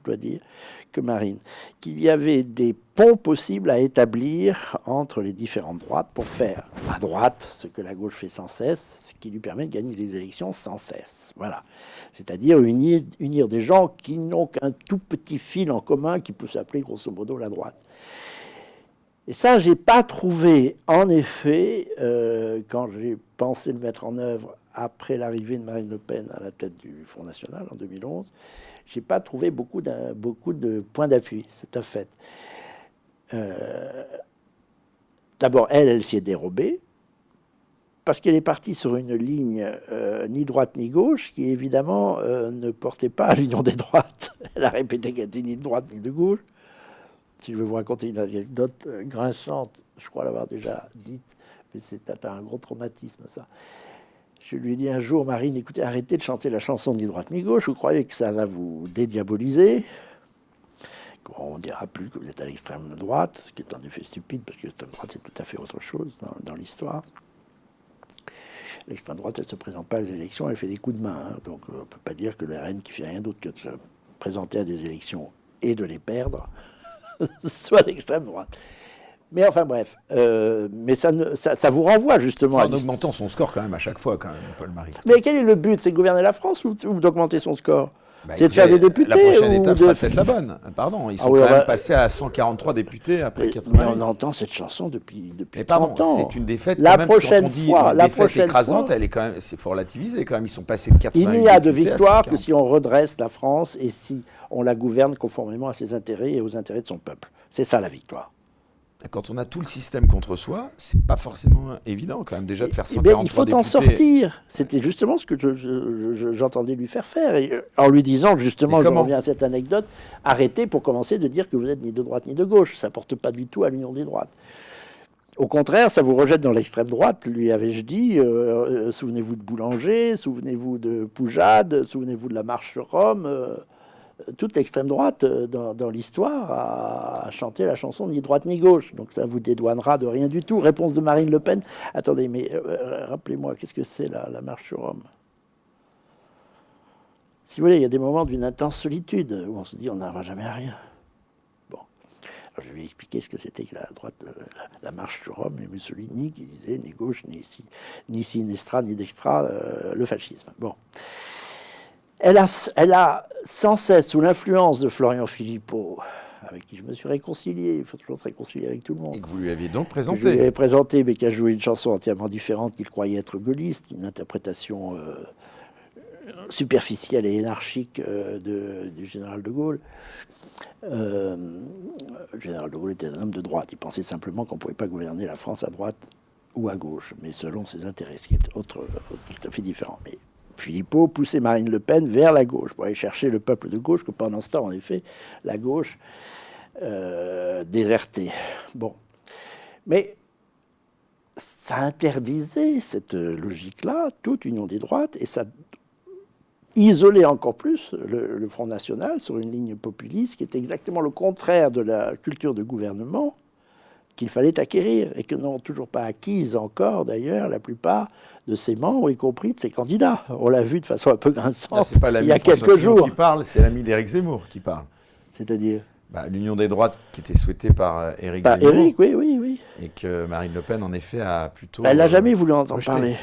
dois dire, que Marine, qu'il y avait des ponts possibles à établir entre les différentes droites pour faire à droite ce que la gauche fait sans cesse, ce qui lui permet de gagner les élections sans cesse. Voilà. C'est-à-dire unir des gens qui n'ont qu'un tout petit fil en commun qui peut s'appeler grosso modo la droite. Et ça, j'ai pas trouvé, en effet, quand j'ai pensé le mettre en œuvre après l'arrivée de Marine Le Pen à la tête du Front National en 2011, j'ai pas trouvé beaucoup de points d'appui, c'est un fait. D'abord, elle s'y est dérobée, parce qu'elle est partie sur une ligne ni droite ni gauche, qui évidemment ne portait pas à l'union des droites. Elle a répété qu'elle était ni de droite ni de gauche. Si je veux vous raconter une anecdote grinçante, je crois l'avoir déjà dite, mais c'est un gros traumatisme, ça. Je lui ai dit un jour, Marine, écoutez, arrêtez de chanter la chanson ni droite ni gauche, vous croyez que ça va vous dédiaboliser? On ne dira plus que vous êtes à l'extrême droite, ce qui est en effet stupide, parce que l'extrême droite, c'est tout à fait autre chose dans l'histoire. L'extrême droite, elle ne se présente pas à les élections, elle fait des coups de main. Hein. Donc on ne peut pas dire que le RN, qui fait rien d'autre que de se présenter à des élections et de les perdre, soit l'extrême droite. Mais enfin bref, mais ça vous renvoie justement en augmentant son score quand même à chaque fois, quand même, Paul Marie. Mais quel est le but? C'est de gouverner la France ou d'augmenter son score? C'est de faire des députés. La prochaine étape sera peut-être la bonne. Pardon, ils sont quand même passés à 143 députés après 80 ans. Mais on entend cette chanson depuis 30 ans. C'est une défaite. La prochaine fois, la défaite écrasante, elle est quand même, c'est faut relativiser quand même. Ils sont passés de 80. Il n'y a de victoire que si on redresse la France et si on la gouverne conformément à ses intérêts et aux intérêts de son peuple. C'est ça la victoire. Quand on a tout le système contre soi, c'est pas forcément évident quand même déjà de faire 143 il faut députés. en sortir. C'était justement ce que j'entendais lui faire faire. Et en lui disant, justement, je reviens à cette anecdote, arrêtez pour commencer de dire que vous n'êtes ni de droite ni de gauche. Ça ne porte pas du tout à l'union des droites. Au contraire, ça vous rejette dans l'extrême droite, lui avais-je dit. Souvenez-vous de Boulanger, souvenez-vous de Poujade, souvenez-vous de la marche sur Rome. Toute l'extrême droite dans l'histoire a chanté la chanson ni droite ni gauche. Donc ça vous dédouanera de rien du tout. Réponse de Marine Le Pen. Attendez, mais rappelez-moi, qu'est-ce que c'est la marche sur Rome? Si vous voulez, il y a des moments d'une intense solitude où on se dit on n'arrivera jamais à rien. Bon, alors je vais expliquer ce que c'était que la droite, la marche sur Rome et Mussolini qui disait ni gauche, ni sinistra, ni dextra, le fascisme. Bon. Elle a sans cesse, sous l'influence de Florian Philippot, avec qui je me suis réconcilié, il faut toujours se réconcilier avec tout le monde. Et que vous lui aviez donc présenté. Je lui ai présenté, mais qui a joué une chanson entièrement différente qu'il croyait être gaulliste, une interprétation superficielle et anarchique du général de Gaulle. Le général de Gaulle était un homme de droite. Il pensait simplement qu'on ne pouvait pas gouverner la France à droite ou à gauche, mais selon ses intérêts, ce qui est tout à fait différent. Mais Philippot poussait Marine Le Pen vers la gauche pour aller chercher le peuple de gauche, que pendant ce temps, en effet, la gauche désertait. Bon. Mais ça interdisait cette logique-là, toute union des droites, et ça isolait encore plus le Front National sur une ligne populiste qui était exactement le contraire de la culture de gouvernement qu'il fallait acquérir, et que n'ont toujours pas acquise encore, d'ailleurs, la plupart de ses membres, y compris de ses candidats. On l'a vu de façon un peu grinçante il y a quelques jours. Qui parle, c'est l'ami d'Éric Zemmour qui parle. C'est-à-dire l'union des droites qui était souhaitée par Éric Zemmour. Éric, oui. Et que Marine Le Pen, en effet, a plutôt... Elle n'a jamais voulu entendre parler.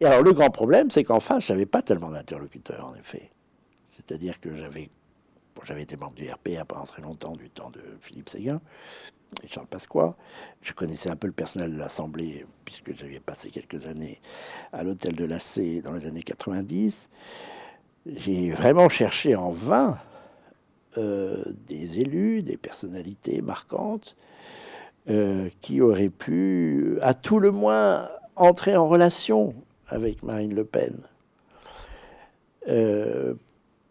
Et alors, le grand problème, c'est qu'en face, je n'avais pas tellement d'interlocuteurs, en effet. C'est-à-dire que j'avais été membre du RPA pendant très longtemps, du temps de Philippe Séguin et Charles Pasqua. Je connaissais un peu le personnel de l'Assemblée, puisque j'avais passé quelques années à l'hôtel de l'AC dans les années 90. J'ai vraiment cherché en vain des élus, des personnalités marquantes qui auraient pu, à tout le moins, entrer en relation avec Marine Le Pen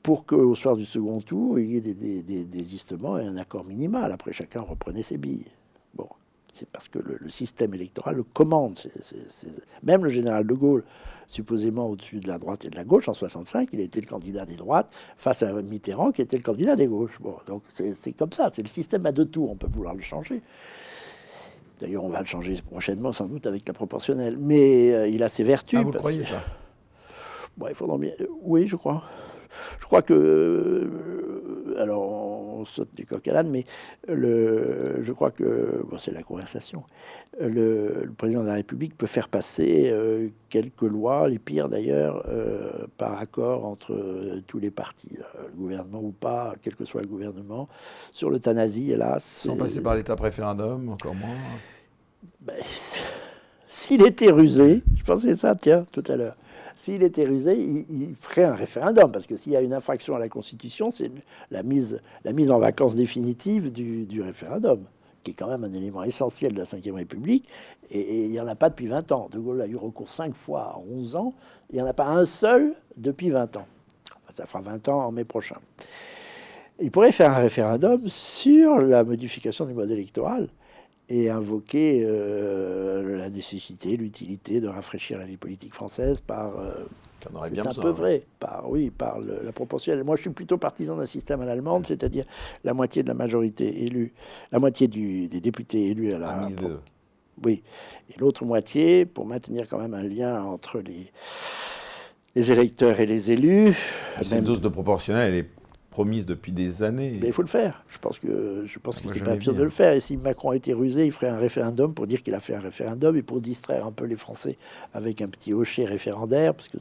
pour qu'au soir du second tour, il y ait des désistements et un accord minimal. Après, chacun reprenait ses billes. Bon, c'est parce que le système électoral le commande. Même le général de Gaulle, supposément au-dessus de la droite et de la gauche, en 65, il était le candidat des droites face à Mitterrand, qui était le candidat des gauches. Bon, donc c'est comme ça, c'est le système à deux tours. On peut vouloir le changer. D'ailleurs, on va le changer prochainement, sans doute, avec la proportionnelle. Mais il a ses vertus. Ah, vous croyez ça? Bon, il faudra bien... Oui, je crois. Je crois que alors on saute du coq à l'âne, mais je crois que, bon, c'est la conversation, le président de la République peut faire passer quelques lois, les pires d'ailleurs, par accord entre tous les partis, le gouvernement ou pas, quel que soit le gouvernement. Sur l'euthanasie, hélas... Sans passer par l'étape référendum, encore moins. Ben, s'il était rusé, je pensais ça, tiens, tout à l'heure, s'il était rusé, il ferait un référendum, parce que s'il y a une infraction à la Constitution, c'est la mise en vacances définitive du référendum, qui est quand même un élément essentiel de la Ve République, et il n'y en a pas depuis 20 ans. De Gaulle a eu recours 5 fois en 11 ans, il n'y en a pas un seul depuis 20 ans. Ça fera 20 ans en mai prochain. Il pourrait faire un référendum sur la modification du mode électoral, et invoquer la nécessité, l'utilité de rafraîchir la vie politique française par... On aurait c'est bien un besoin, peu vrai, par la proportionnelle. Moi, je suis plutôt partisan d'un système à l'allemande, c'est-à-dire la moitié de la majorité élue, la moitié des députés élus à la... Un mix des deux. Oui, et l'autre moitié, pour maintenir quand même un lien entre les électeurs et les élus. Cette dose de proportionnelle, elle est promise depuis des années. Mais il faut le faire. Je pense que c'est pas absurde de hein. le faire. Et si Macron a été rusé, il ferait un référendum pour dire qu'il a fait un référendum et pour distraire un peu les Français avec un petit hocher référendaire, parce que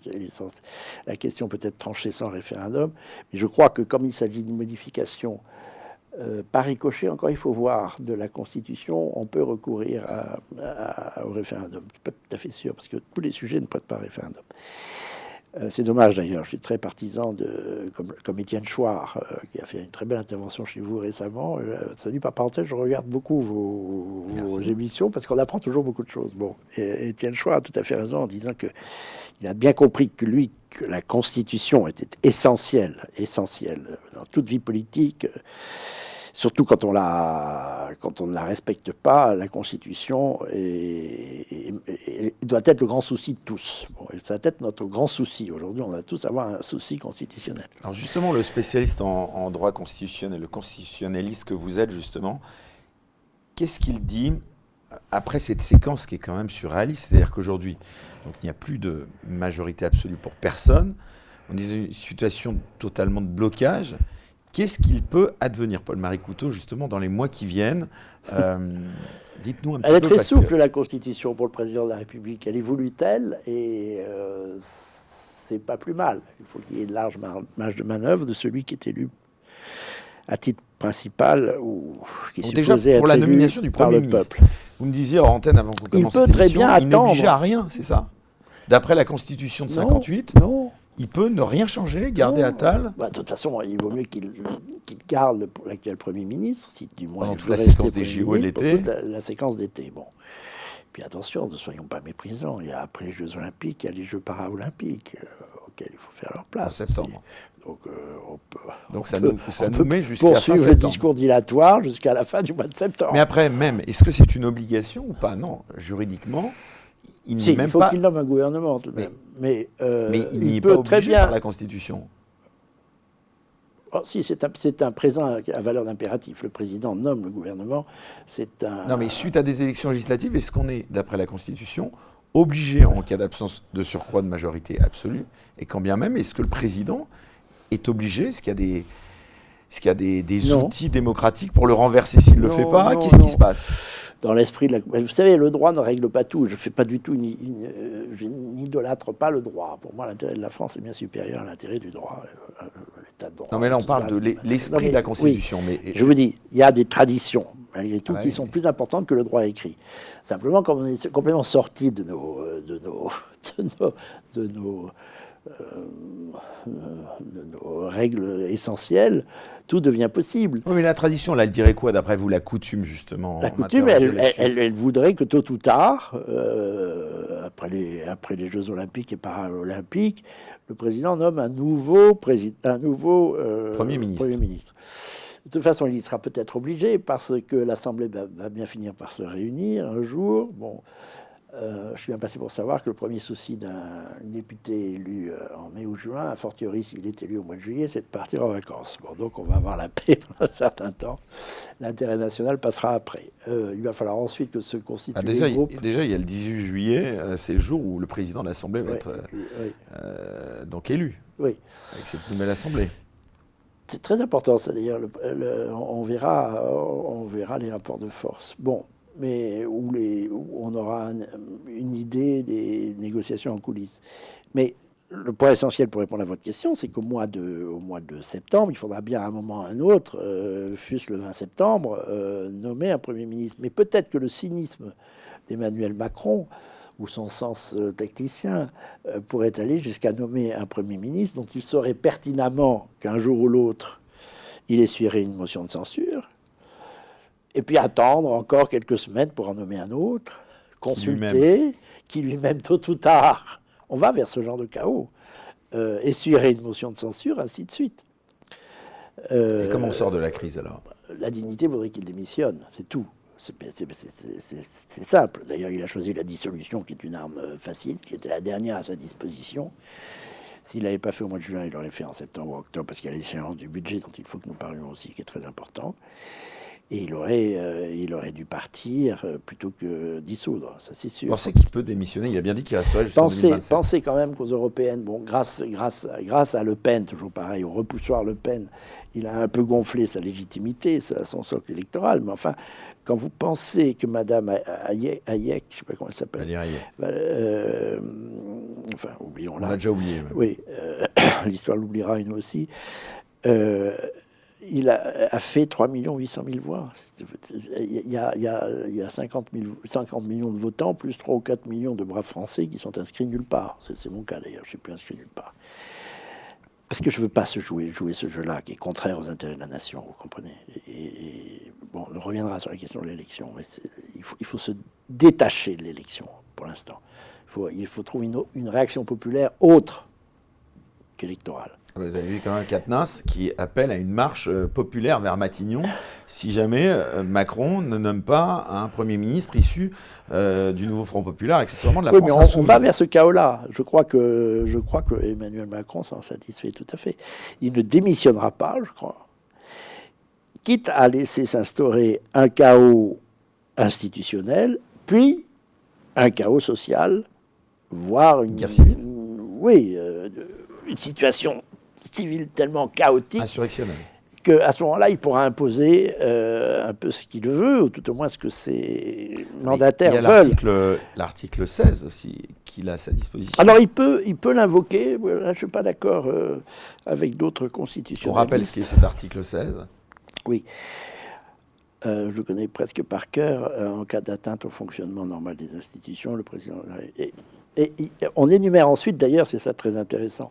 la question peut être tranchée sans référendum. Mais je crois que comme il s'agit d'une modification par ricochet, encore il faut voir, de la Constitution, on peut recourir au référendum. Je ne suis pas tout à fait sûr, parce que tous les sujets ne prêtent pas référendum. C'est dommage d'ailleurs, je suis très partisan comme Étienne Chouard, qui a fait une très belle intervention chez vous récemment. Ça dit par parenthèse, je regarde beaucoup vos émissions parce qu'on apprend toujours beaucoup de choses. Bon, et Étienne Chouard a tout à fait raison en disant qu'il a bien compris que la Constitution était essentielle dans toute vie politique. Surtout quand on ne la respecte pas, la Constitution doit être le grand souci de tous. Bon, ça doit être notre grand souci. Aujourd'hui, on va tous avoir un souci constitutionnel. Alors justement, le spécialiste en droit constitutionnel, le constitutionnaliste que vous êtes justement, qu'est-ce qu'il dit après cette séquence qui est quand même surréaliste? C'est-à-dire qu'aujourd'hui, donc, il n'y a plus de majorité absolue pour personne. On est dans une situation totalement de blocage. Qu'est-ce qu'il peut advenir, Paul-Marie Couteau, justement, dans les mois qui viennent? Dites-nous un petit peu. Elle est très souple, la Constitution, pour le président de la République. Elle est voulue telle, et c'est pas plus mal. Il faut qu'il y ait une large marge de manœuvre de celui qui est élu à titre principal ou qui est déjà, supposé pour être la élu nomination du par Premier le ministre, peuple. vous me disiez en antenne avant qu'on commence cette peut très émission, bien il n'obligeait attendre. à rien, c'est ça? D'après la Constitution de 58, Non. il peut ne rien changer, garder Attal. Bah, de toute façon, il vaut mieux qu'il garde l'actuel Premier ministre, si du moins Pendant il toute veut la rester séquence des Premier JO de ministre, l'été. pour toute la séquence d'été. Bon. Puis attention, ne soyons pas méprisants. Il y a, après les Jeux Olympiques, il y a les Jeux Paralympiques auxquels il faut faire leur place. En septembre. Donc, ça nous met jusqu'à fin poursuivre le septembre. discours dilatoire jusqu'à la fin du mois de septembre. Mais après, même, est-ce que c'est une obligation ou pas? Non, juridiquement, il n'est même il faut pas. qu'il nomme un gouvernement tout de même. Mais il n'y est peut pas très obligé bien. par la Constitution. Oh, si, c'est un présent à valeur d'impératif. Le président nomme le gouvernement. C'est un. Non, mais suite à des élections législatives, est-ce qu'on est, d'après la Constitution, obligé en cas d'absence de surcroît de majorité absolue? Et quand bien même, est-ce que le président est obligé? Est-ce qu'il y a des outils démocratiques pour le renverser s'il ne le fait pas? Qu'est-ce qui se passe? Dans l'esprit de la... Vous savez, le droit ne règle pas tout. Je ne fais pas du tout, je n'idolâtre pas le droit. Pour moi, l'intérêt de la France est bien supérieur à l'intérêt du droit, l'état de droit. Non, mais là, on parle de l'esprit de la Constitution. Oui. Mais... Je vous dis, il y a des traditions, malgré tout, Ouais, qui sont plus importantes que le droit écrit. Simplement, comme on est complètement sorti de nos règles essentielles, tout devient possible. Oui, mais la tradition, là, elle dirait quoi, d'après vous, la coutume, justement? La coutume, elle voudrait que tôt ou tard, après les Jeux Olympiques et Paralympiques, le président nomme un nouveau Premier ministre. De toute façon, il y sera peut-être obligé, parce que l'Assemblée va bien finir par se réunir un jour. Bon, je suis bien passé pour savoir que le premier souci d'un député élu en mai ou juin, a fortiori s'il est élu au mois de juillet, c'est de partir en vacances. Bon, donc on va avoir la paix pendant un certain temps. L'intérêt national passera après. Il va falloir ensuite que se constitue les groupes. Déjà, il y a le 18 juillet, c'est le jour où le président de l'Assemblée va être donc élu, Oui. avec cette nouvelle Assemblée. C'est très important, ça d'ailleurs. On verra les rapports de force. Bon, mais où on aura une idée des négociations en coulisses. Mais le point essentiel pour répondre à votre question, c'est qu'au mois de septembre, il faudra bien à un moment ou à un autre, fût-ce le 20 septembre, nommer un Premier ministre. Mais peut-être que le cynisme d'Emmanuel Macron ou son sens tacticien pourrait aller jusqu'à nommer un Premier ministre dont il saurait pertinemment qu'un jour ou l'autre, il essuierait une motion de censure, et puis attendre encore quelques semaines pour en nommer un autre, consulter, qui lui-même, tôt ou tard, on va vers ce genre de chaos, essuierait une motion de censure, ainsi de suite. Et comment on sort de la crise alors? La dignité voudrait qu'il démissionne, c'est tout. C'est simple. D'ailleurs, il a choisi la dissolution, qui est une arme facile, qui était la dernière à sa disposition. S'il l'avait pas fait au mois de juin, il l'aurait fait en septembre ou octobre, parce qu'il y a l'échéance du budget dont il faut que nous parlions aussi, qui est très important. Et il aurait dû partir plutôt que dissoudre, ça c'est sûr. Vous pensez qu'il peut démissionner? Il a bien dit qu'il resterait jusqu'en 2027. Pensez quand même qu'aux européennes, bon, grâce à Le Pen, toujours pareil, au repoussoir Le Pen, il a un peu gonflé sa légitimité, son socle électoral. Mais enfin, quand vous pensez que Madame Hayek, je ne sais pas comment elle s'appelle. Enfin, oublions-la. On l'a déjà oublié. Même. Oui, l'histoire l'oubliera une aussi. Il a fait 3 800 000 voix. Il y a 50 millions de votants, plus 3 ou 4 millions de braves Français qui sont inscrits nulle part. C'est mon cas d'ailleurs, je ne suis plus inscrit nulle part. Parce que je ne veux pas jouer ce jeu-là, qui est contraire aux intérêts de la nation, vous comprenez. Et bon, on reviendra sur la question de l'élection, mais il faut se détacher de l'élection, pour l'instant. Il faut trouver une réaction populaire autre qu'électorale. Vous avez vu quand même Quatennens qui appelle à une marche populaire vers Matignon si jamais Macron ne nomme pas un Premier ministre issu du nouveau Front populaire, accessoirement de la France insoumise. On va vers ce chaos-là. Je crois que Emmanuel Macron s'en satisfait tout à fait. Il ne démissionnera pas, je crois, quitte à laisser s'instaurer un chaos institutionnel, puis un chaos social, voire une guerre civile. Une situation civile tellement chaotique insurrectionnelle, qu'à ce moment-là, il pourra imposer un peu ce qu'il veut, ou tout au moins ce que ses mandataires veulent. Il y a l'article 16 aussi qu'il a à sa disposition. Alors il peut l'invoquer. Je ne suis pas d'accord avec d'autres constitutionnalistes. On rappelle ce qu'est cet article 16. Oui. Je le connais presque par cœur. En cas d'atteinte au fonctionnement normal des institutions, le président... Et on énumère ensuite, d'ailleurs, c'est ça très intéressant,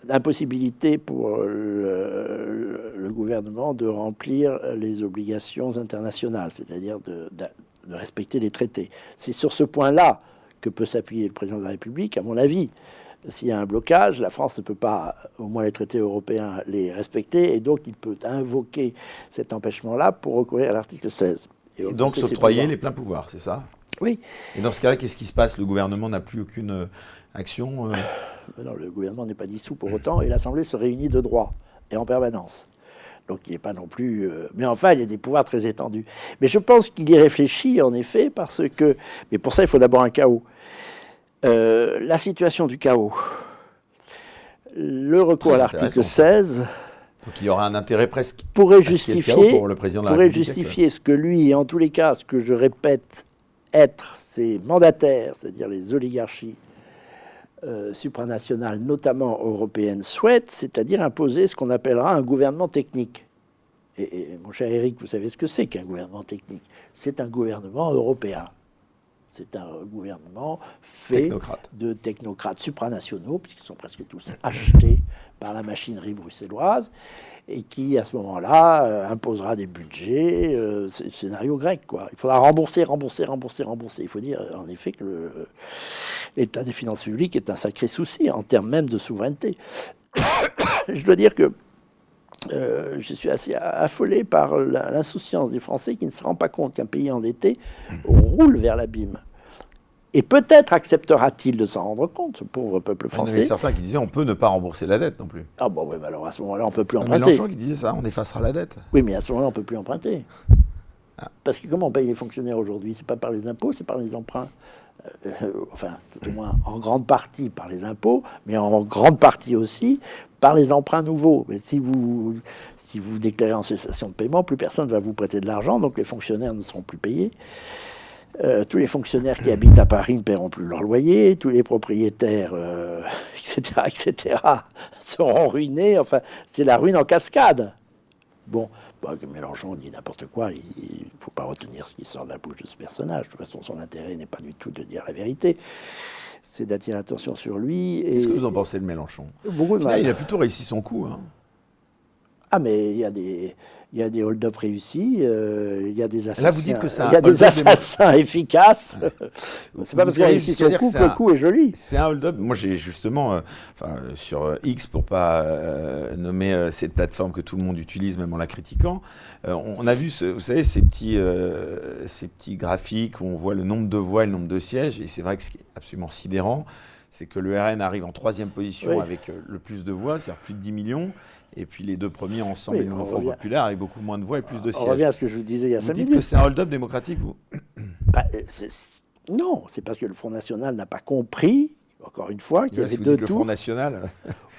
l'impossibilité pour le gouvernement de remplir les obligations internationales, c'est-à-dire de respecter les traités. C'est sur ce point-là que peut s'appuyer le président de la République, à mon avis. S'il y a un blocage, la France ne peut pas, au moins les traités européens, les respecter, et donc il peut invoquer cet empêchement-là pour recourir à l'article 16. Et donc s'octroyer les pleins pouvoirs, c'est ça? Oui. Et dans ce cas-là, qu'est-ce qui se passe? Le gouvernement n'a plus aucune action Non, le gouvernement n'est pas dissous pour autant, et l'Assemblée se réunit de droit, et en permanence. Donc il n'est pas non plus... Mais enfin, il y a des pouvoirs très étendus. Mais je pense qu'il y réfléchit, en effet, parce que... Mais pour ça, il faut d'abord un chaos. La situation du chaos, le recours à l'article 16... Donc il y aura un intérêt presque... pourrait justifier, pour le président de la République justifier ce que lui, et en tous les cas, ce que je répète, être ses mandataires, c'est-à-dire les oligarchies supranationales, notamment européennes, souhaitent, c'est-à-dire imposer ce qu'on appellera un gouvernement technique. Et mon cher Éric, vous savez ce que c'est qu'un gouvernement technique? C'est un gouvernement européen. C'est un gouvernement fait de technocrates supranationaux, puisqu'ils sont presque tous achetés par la machinerie bruxelloise, et qui, à ce moment-là, imposera des budgets, scénario grec, quoi. Il faudra rembourser. Il faut dire, en effet, que l'état des finances publiques est un sacré souci, en termes même de souveraineté. Je dois dire que je suis assez affolé par l'insouciance des Français qui ne se rendent pas compte qu'un pays endetté roule vers l'abîme. Et peut-être acceptera-t-il de s'en rendre compte, ce pauvre peuple français. Il y avait certains qui disaient on peut ne pas rembourser la dette non plus. Ah bon, oui, mais alors à ce moment-là, on ne peut plus emprunter. Mélenchon qui disait ça, on effacera la dette. Oui, mais à ce moment-là, on ne peut plus emprunter. Parce que comment on paye les fonctionnaires aujourd'hui? C'est pas par les impôts, c'est par les emprunts. Enfin, tout au moins en grande partie par les impôts, mais en grande partie aussi par les emprunts nouveaux. Mais si vous déclarez en cessation de paiement, plus personne ne va vous prêter de l'argent, donc les fonctionnaires ne seront plus payés. Tous les fonctionnaires qui habitent à Paris ne paieront plus leur loyer, tous les propriétaires, etc., seront ruinés. Enfin, c'est la ruine en cascade. Bon, Mélenchon dit n'importe quoi, il ne faut pas retenir ce qui sort de la bouche de ce personnage. De toute façon, son intérêt n'est pas du tout de dire la vérité, c'est d'attirer l'attention sur lui. Qu'est-ce que vous en pensez de Mélenchon? Beaucoup de mal. Il a plutôt réussi son coup. Hein. Ah, mais il y a des hold-up réussis, il y a des assassins, là, vous dites que c'est il y a des assassins efficaces. C'est pas parce qu'il a réussi son coup que le coup est joli. C'est un hold-up. Moi, j'ai justement, sur X, pour pas nommer cette plateforme que tout le monde utilise, même en la critiquant, on a vu, vous savez, ces petits graphiques où on voit le nombre de voix et le nombre de sièges. Et c'est vrai que ce qui est absolument sidérant, c'est que le RN arrive en 3e position avec le plus de voix, c'est-à-dire plus de 10 millions. Et puis les deux premiers ensemble, et le Nouveau Front Populaire, avec beaucoup moins de voix et plus de sièges. On revient à ce que je vous disais il y a 5 minutes. Vous dites que c'est un hold-up démocratique, vous? Non, c'est parce que le Front National n'a pas compris, encore une fois, qu'il y avait deux tours. Le Front National,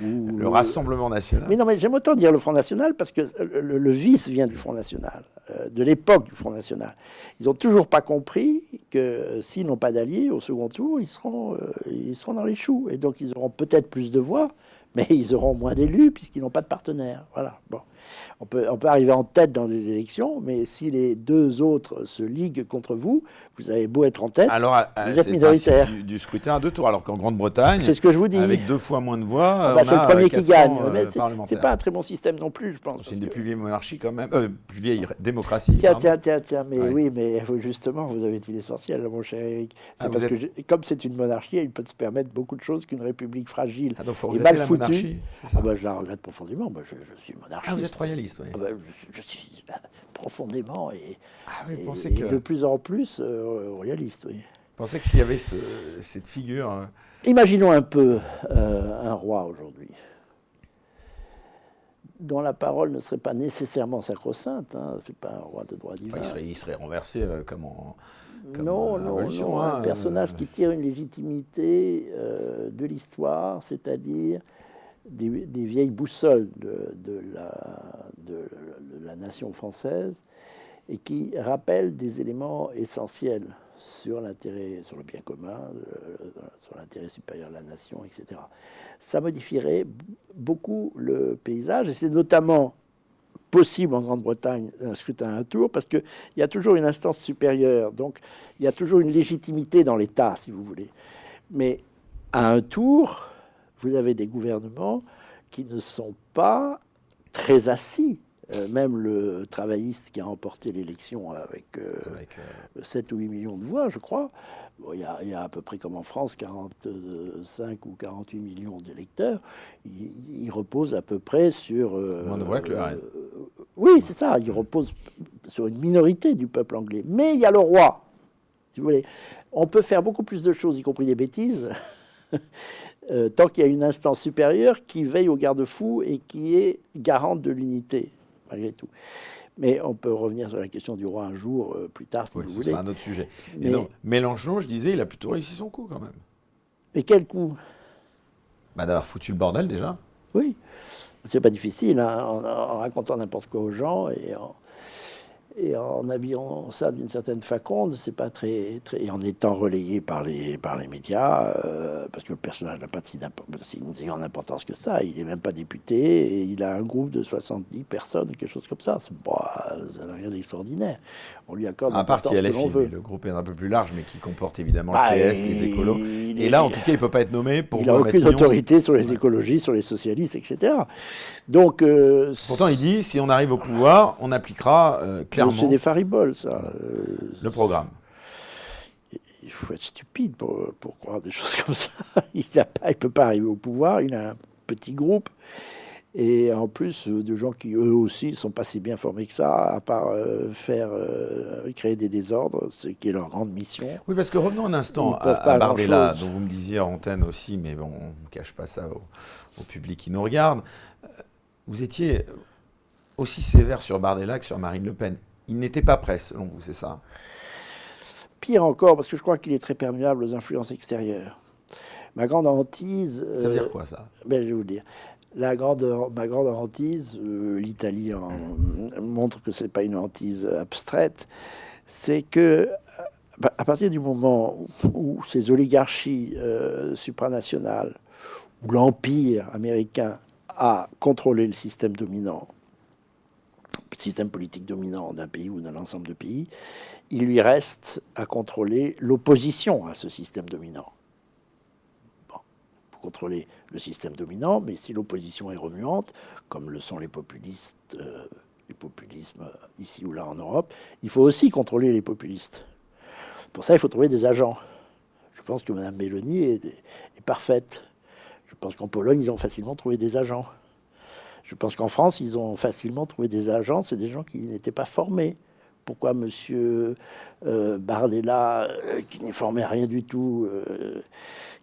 le Rassemblement National. Mais non, mais j'aime autant dire le Front National parce que le vice vient du Front National, de l'époque du Front National. Ils n'ont toujours pas compris que s'ils n'ont pas d'alliés au second tour, ils seront dans les choux. Et donc ils auront peut-être plus de voix, mais ils auront moins d'élus puisqu'ils n'ont pas de partenaires. Voilà. Bon. On peut arriver en tête dans des élections, mais si les deux autres se liguent contre vous, vous avez beau être en tête, vous êtes minoritaire. Du scrutin à 2 tours, alors qu'en Grande-Bretagne, c'est ce que je vous dis. Avec 2 fois moins de voix, c'est le premier qui gagne. C'est pas un parlementaires. très bon système non plus, je pense. C'est une des plus vieilles monarchies quand même, plus vieille démocratie. Tiens, mais oui, mais justement, vous avez dit l'essentiel, mon cher Eric. C'est parce que comme c'est une monarchie, il peut se permettre beaucoup de choses qu'une république fragile et mal foutue. Je la regrette profondément. Je suis monarchiste. Ah, vous êtes royaliste, oui. Je suis profondément et que... de plus en plus royaliste, oui. Vous pensez que s'il y avait cette figure... Imaginons un peu un roi aujourd'hui, dont la parole ne serait pas nécessairement sacro-sainte, hein, c'est pas un roi de droit divin. Il serait renversé comme non, un personnage qui tire une légitimité de l'histoire, c'est-à-dire des vieilles boussoles de la nation française et qui rappellent des éléments essentiels sur le bien commun, sur l'intérêt supérieur de la nation, etc. Ça modifierait beaucoup le paysage et c'est notamment possible en Grande-Bretagne un scrutin à un tour parce qu'il y a toujours une instance supérieure, donc il y a toujours une légitimité dans l'État, si vous voulez. Mais à un tour, vous avez des gouvernements qui ne sont pas très assis. Même le travailliste qui a remporté l'élection avec 7 ou 8 millions de voix, je crois, bon, il y a à peu près comme en France 45 ou 48 millions d'électeurs, il repose à peu près sur... moins de voix que le RN. Oui, c'est ça, il repose sur une minorité du peuple anglais. Mais il y a le roi, si vous voulez. On peut faire beaucoup plus de choses, y compris des bêtises, tant qu'il y a une instance supérieure qui veille aux garde-fous et qui est garante de l'unité, malgré tout. Mais on peut revenir sur la question du roi un jour, plus tard, si vous voulez. C'est un autre sujet. Mais non, Mélenchon, je disais, il a plutôt réussi son coup, quand même. Et quel coup? D'avoir foutu le bordel, déjà. Oui. C'est pas difficile, hein, en racontant n'importe quoi aux gens et en habillant ça d'une certaine faconde, c'est pas très, et en étant relayé par les médias, parce que le personnage n'a pas si grande importance que ça. Il est même pas député et il a un groupe de 70 personnes, quelque chose comme ça. Ça n'a rien d'extraordinaire. On lui accorde l'importance que l'on veut. Le groupe est un peu plus large, mais qui comporte évidemment le PS, les écolos. Et là, en tout cas, il peut pas être nommé pour. Il n'a aucune autorité sur les écologistes, sur les socialistes, etc. Donc. Pourtant, il dit si on arrive au pouvoir, on appliquera clairement. C'est des fariboles, ça. Le programme. Il faut être stupide pour croire des choses comme ça. Il ne peut pas arriver au pouvoir, il a un petit groupe. Et en plus, de gens qui, eux aussi, ne sont pas si bien formés que ça, à part créer des désordres, ce qui est leur grande mission. Oui, parce que revenons un instant à Bardella, dont vous me disiez en antenne aussi, mais bon, on ne cache pas ça au public qui nous regarde. Vous étiez aussi sévère sur Bardella que sur Marine Le Pen. Il n'était pas prêt, selon vous, c'est ça? Pire encore, parce que je crois qu'il est très perméable aux influences extérieures. Ma grande hantise... Ça veut dire quoi, ça? Ben, je vais vous dire. Ma grande hantise, l'Italie montre que ce n'est pas une hantise abstraite, c'est que à partir du moment où ces oligarchies supranationales, où l'empire américain a contrôlé le système dominant, le système politique dominant d'un pays ou d'un ensemble de pays, il lui reste à contrôler l'opposition à ce système dominant. Contrôler le système dominant, mais si l'opposition est remuante, comme le sont les populistes, les populismes ici ou là en Europe, il faut aussi contrôler les populistes. Pour ça, il faut trouver des agents. Je pense que Mme Meloni est parfaite. Je pense qu'en Pologne, ils ont facilement trouvé des agents. Je pense qu'en France, ils ont facilement trouvé des agents. C'est des gens qui n'étaient pas formés. Pourquoi M. Bardella, qui n'est formé à rien du tout,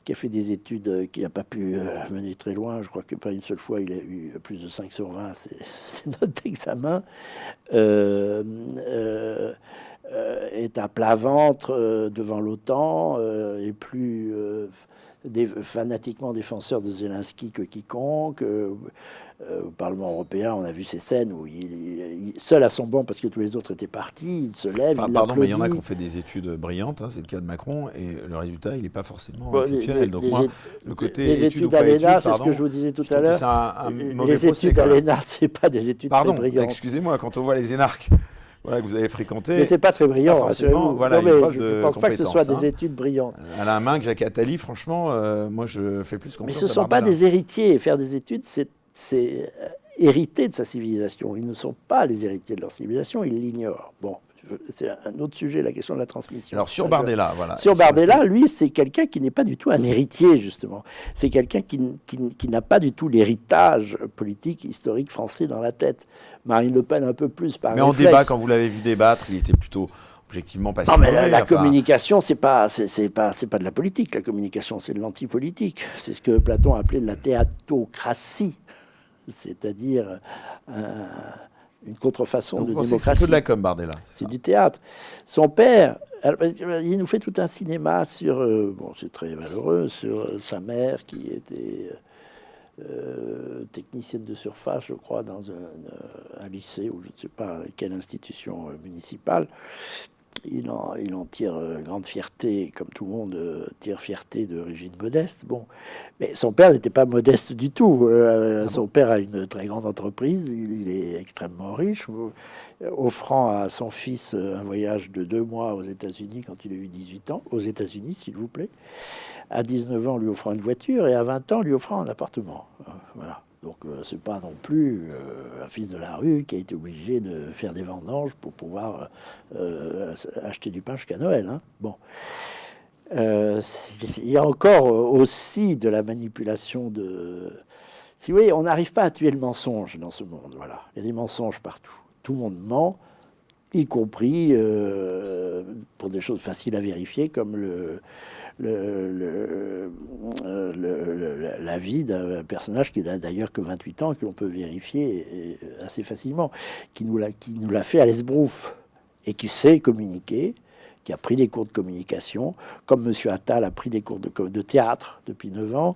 qui a fait des études qui n'a pas pu mener très loin, je crois que pas une seule fois il a eu plus de 5 sur 20, c'est notre examen, est à plat ventre devant l'OTAN, et plus fanatiquement défenseur de Zelensky que quiconque. Au Parlement européen, on a vu ces scènes où il seul à son banc, parce que tous les autres étaient partis, il se lève, il Pardon, mais il y en a applaudit. qui ont fait des études brillantes, hein, c'est le cas de Macron, et le résultat, il n'est pas forcément exceptionnel. Donc moi, le côté les études à l'ENA, c'est ce que je vous disais tout à l'heure. C'est un mauvais Les procès, études à quand même. l'ENA, c'est pas des études très Pardon, brillantes. excusez-moi, quand on voit les énarques voilà, que vous avez fréquentés, Mais c'est pas très brillant, pas forcément, rassurez-vous. voilà, Non, une mais preuve je de ne pense pas que ce soit compétence, des hein. études brillantes. À la main que Jacques Attali, franchement, moi je fais plus Mais confiance ce ne à sont pas Bardella. des héritiers. Faire des études, c'est hériter de sa civilisation. Ils ne sont pas les héritiers de leur civilisation, ils l'ignorent. Bon, c'est un autre sujet, la question de la transmission. Alors sur Bardella, voilà. Sur Bardella, lui, c'est quelqu'un qui n'est pas du tout un héritier, justement. C'est quelqu'un qui n'a pas du tout l'héritage politique, historique français dans la tête. Marine Le Pen un peu plus, par Mais en réflexe. débat, quand vous l'avez vu débattre, il était plutôt objectivement pas si Non, mais mauvais, la enfin, communication, c'est pas de la politique. La communication, c'est de l'antipolitique. C'est ce que Platon appelait la théatocratie, c'est-à-dire une contrefaçon donc de vous pensez que démocratie. c'est que de la com, Bardella. C'est du théâtre. Son père, il nous fait tout un cinéma sur, bon, c'est très malheureux, sur sa mère qui était technicienne de surface, je crois, dans un lycée ou je ne sais pas quelle institution municipale. Il en tire grande fierté, comme tout le monde tire fierté d'origine modeste. Bon, mais son père n'était pas modeste du tout. Son père a une très grande entreprise, il est extrêmement riche, offrant à son fils un voyage de 2 mois aux États-Unis quand il a eu 18 ans, aux États-Unis, s'il vous plaît. À 19 ans, lui offrant une voiture, et à 20 ans, lui offrant un appartement. Voilà. Donc, c'est pas non plus un fils de la rue qui a été obligé de faire des vendanges pour pouvoir acheter du pain jusqu'à Noël. Hein. Bon. Il y a encore aussi de la manipulation de... Si vous voyez, on n'arrive pas à tuer le mensonge dans ce monde. Voilà. Il y a des mensonges partout. Tout le monde ment, y compris pour des choses faciles à vérifier, comme la vie d'un personnage qui n'a d'ailleurs que 28 ans, que l'on peut vérifier assez facilement, qui nous l'a fait à l'esbrouffe, et qui sait communiquer, qui a pris des cours de communication, comme M. Attal a pris des cours de théâtre depuis 9 ans,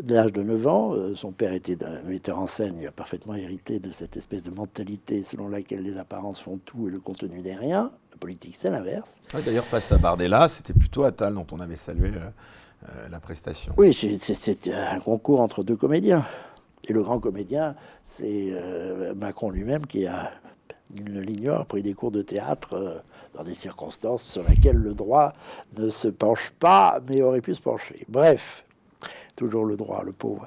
de l'âge de 9 ans. Son père était un metteur en scène, il a parfaitement hérité de cette espèce de mentalité selon laquelle les apparences font tout et le contenu n'est rien. La politique, c'est l'inverse. Ouais, d'ailleurs, face à Bardella, c'était plutôt Attal dont on avait salué la prestation. Oui, c'est un concours entre deux comédiens. Et le grand comédien, c'est Macron lui-même qui a, nul ne l'ignore, pris des cours de théâtre dans des circonstances sur lesquelles le droit ne se penche pas, mais aurait pu se pencher. Bref, toujours le droit, le pauvre.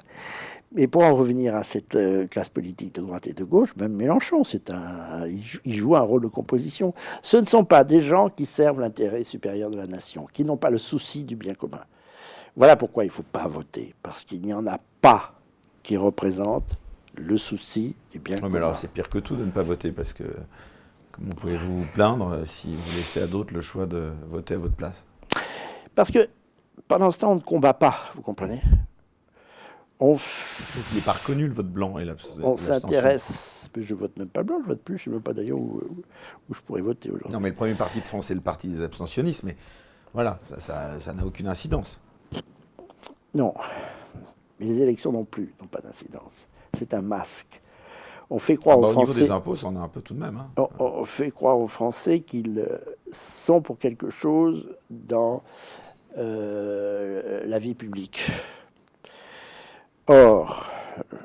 Mais pour en revenir à cette classe politique de droite et de gauche, même Mélenchon, il joue un rôle de composition. Ce ne sont pas des gens qui servent l'intérêt supérieur de la nation, qui n'ont pas le souci du bien commun. Voilà pourquoi il ne faut pas voter, parce qu'il n'y en a pas qui représentent le souci du bien commun. Mais alors c'est pire que tout de ne pas voter, parce que comment pouvez-vous vous plaindre si vous laissez à d'autres le choix de voter à votre place? Parce que pendant ce temps, on ne combat pas, vous comprenez? Vous n'avez pas reconnu le vote blanc et l'abstention. On s'intéresse. Je vote même pas blanc, je vote plus. Je ne sais même pas d'ailleurs où je pourrais voter aujourd'hui. Non, mais le premier parti de France, c'est le parti des abstentionnistes. Mais voilà, ça n'a aucune incidence. Non. Mais les élections n'ont pas d'incidence. C'est un masque. On fait croire aux Au niveau Français... des impôts, ça en a un peu tout de même. Hein. On fait croire aux Français qu'ils sont pour quelque chose dans la vie publique. Or,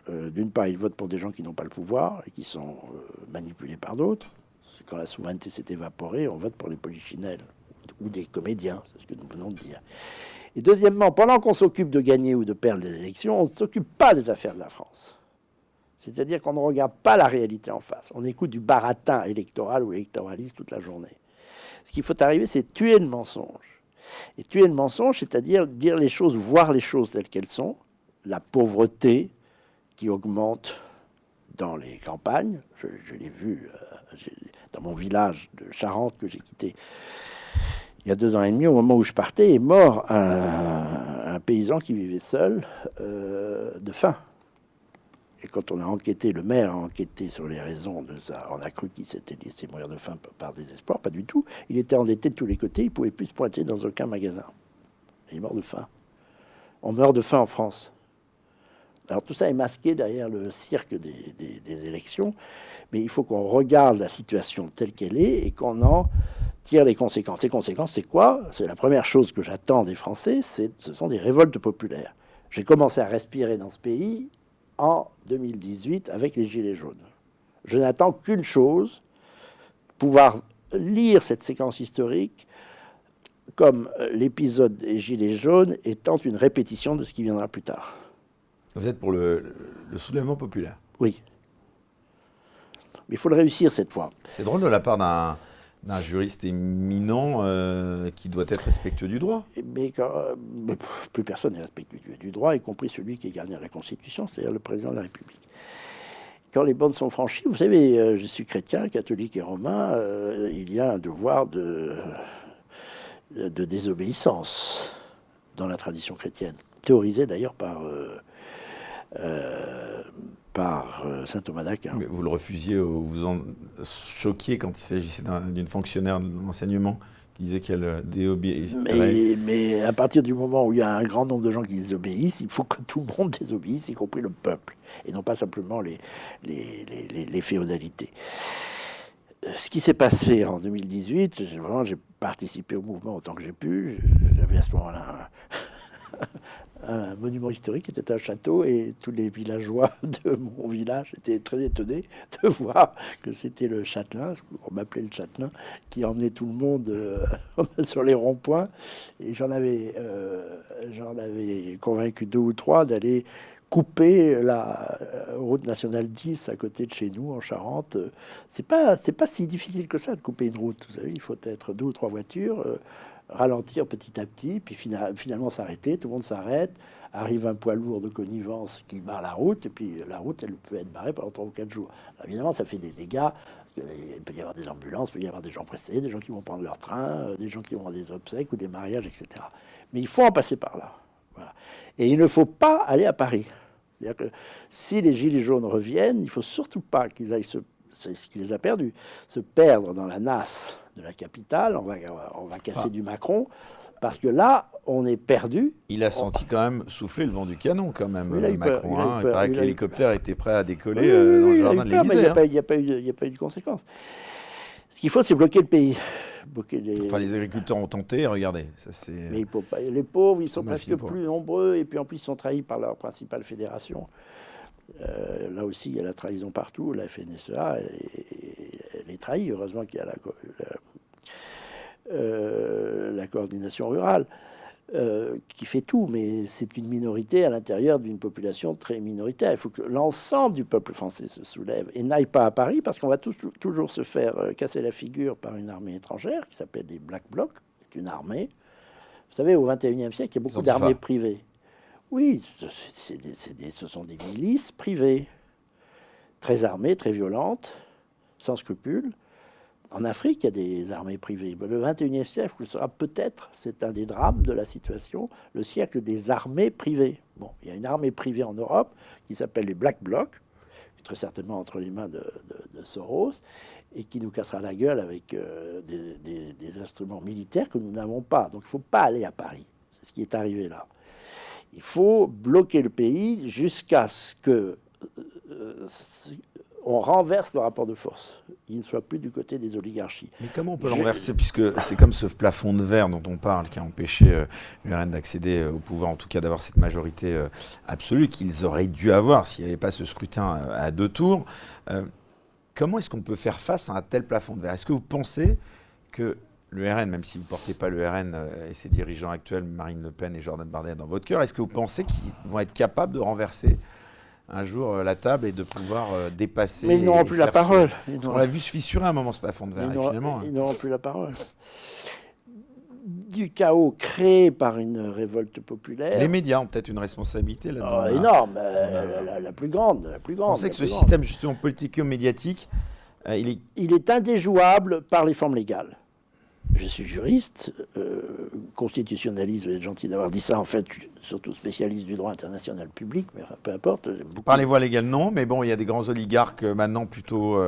d'une part, ils votent pour des gens qui n'ont pas le pouvoir et qui sont manipulés par d'autres. Quand la souveraineté s'est évaporée, on vote pour les polichinelles ou des comédiens, c'est ce que nous venons de dire. Et deuxièmement, pendant qu'on s'occupe de gagner ou de perdre les élections, on ne s'occupe pas des affaires de la France. C'est-à-dire qu'on ne regarde pas la réalité en face. On écoute du baratin électoral ou électoraliste toute la journée. Ce qu'il faut arriver, c'est tuer le mensonge. Et tuer le mensonge, c'est-à-dire dire les choses, voir les choses telles qu'elles sont. La pauvreté qui augmente dans les campagnes. Je l'ai vu dans mon village de Charente que j'ai quitté il y a 2 ans et demi. Au moment où je partais, est mort un paysan qui vivait seul de faim. Et quand on a enquêté, le maire a enquêté sur les raisons de ça, on a cru qu'il s'était laissé mourir de faim par désespoir. Pas du tout. Il était endetté de tous les côtés, il ne pouvait plus se pointer dans aucun magasin. Il est mort de faim. On meurt de faim en France. Alors tout ça est masqué derrière le cirque des élections, mais il faut qu'on regarde la situation telle qu'elle est et qu'on en tire les conséquences. Les conséquences, c'est quoi? C'est la première chose que j'attends des Français, ce sont des révoltes populaires. J'ai commencé à respirer dans ce pays en 2018 avec les Gilets jaunes. Je n'attends qu'une chose, pouvoir lire cette séquence historique comme l'épisode des Gilets jaunes étant une répétition de ce qui viendra plus tard. Vous êtes pour le soulèvement populaire? Oui. Mais il faut le réussir cette fois. C'est drôle de la part d'un juriste éminent qui doit être respectueux du droit. Mais plus personne n'est respectueux du droit, y compris celui qui est gardien de la Constitution, c'est-à-dire le président de la République. Quand les bornes sont franchies, vous savez, je suis chrétien, catholique et romain, il y a un devoir de désobéissance dans la tradition chrétienne, théorisé d'ailleurs par saint Thomas d'Aquin. Mais vous le refusiez ou vous en choquiez quand il s'agissait d'une fonctionnaire de l'enseignement qui disait qu'elle désobéissait. Mais à partir du moment où il y a un grand nombre de gens qui désobéissent, il faut que tout le monde désobéisse, y compris le peuple, et non pas simplement les féodalités. Ce qui s'est passé en 2018, j'ai participé au mouvement autant que j'ai pu. J'avais à ce moment-là un monument historique qui était un château, et tous les villageois de mon village étaient très étonnés de voir que c'était le châtelain, on m'appelait le châtelain, qui emmenait tout le monde sur les ronds-points. Et j'en avais convaincu 2 ou 3 d'aller couper la route nationale 10 à côté de chez nous, en Charente. C'est pas si difficile que ça de couper une route. Vous savez, il faut être 2 ou 3 voitures, ralentir petit à petit, puis finalement s'arrêter. Tout le monde s'arrête. Arrive un poids lourd de connivence qui barre la route, et puis la route, elle peut être barrée pendant 3 ou 4 jours. Alors, évidemment, ça fait des dégâts. Il peut y avoir des ambulances, il peut y avoir des gens pressés, des gens qui vont prendre leur train, des gens qui vont à des obsèques ou des mariages, etc. Mais il faut en passer par là. Voilà. Et il ne faut pas aller à Paris. C'est-à-dire que si les Gilets jaunes reviennent, il ne faut surtout pas qu'ils aillent c'est ce qui les a perdus, se perdre dans la nasse de la capitale. On va casser du Macron, parce que là, on est perdu. Il a senti quand même souffler le vent du canon, quand même, Oui, Macron. Il paraît que l'hélicoptère était prêt à décoller oui, dans le jardin de l'Élysée. Il n'y a pas eu de conséquences. Ce qu'il faut, c'est bloquer le pays. Enfin, les agriculteurs ont tenté, regardez. Ça, mais les pauvres, ils sont presque pauvres. plus nombreux, et puis en plus, ils sont trahis par leur principale fédération. Là aussi, il y a la trahison partout. La FNSEA, elle est trahie. Heureusement qu'il y a la coordination rurale qui fait tout, mais c'est une minorité à l'intérieur d'une population très minoritaire. Il faut que l'ensemble du peuple français se soulève et n'aille pas à Paris, parce qu'on va toujours se faire casser la figure par une armée étrangère qui s'appelle les Black Blocs. C'est une armée. Vous savez, au XXIe siècle, il y a beaucoup d'armées privées. Oui, ce sont des milices privées, très armées, très violentes, sans scrupules. En Afrique, il y a des armées privées. Le XXIe siècle sera peut-être, c'est un des drames de la situation, le siècle des armées privées. Bon, il y a une armée privée en Europe qui s'appelle les Black Blocs, très certainement entre les mains de Soros, et qui nous cassera la gueule avec des instruments militaires que nous n'avons pas. Donc il ne faut pas aller à Paris. C'est ce qui est arrivé là. Il faut bloquer le pays jusqu'à ce que on renverse le rapport de force. Il ne soit plus du côté des oligarchies. Mais comment on peut l'enverser, puisque c'est comme ce plafond de verre dont on parle qui a empêché l'URN d'accéder au pouvoir, en tout cas d'avoir cette majorité absolue qu'ils auraient dû avoir s'il n'y avait pas ce scrutin à 2 tours. Comment est-ce qu'on peut faire face à un tel plafond de verre? Est-ce que vous pensez que l'URN, même si vous ne portez pas l'URN et ses dirigeants actuels, Marine Le Pen et Jordan Bardella, dans votre cœur, est-ce que vous pensez qu'ils vont être capables de renverser un jour la table et de pouvoir dépasser... Mais ils n'auront plus la parole. On l'a vu se fissurer à un moment, ce plafond de verre, finalement. Ils n'auront plus la parole. Du chaos créé par une révolte populaire... Les médias ont peut-être une responsabilité là-dedans. Énorme, la plus grande. On sait que ce système, justement, politico-médiatique, il est indéjouable par les formes légales. Je suis juriste, constitutionnaliste, vous êtes gentil d'avoir dit ça, en fait, je suis surtout spécialiste du droit international public, mais enfin, peu importe. Par les voies légales, non, mais bon, il y a des grands oligarques maintenant plutôt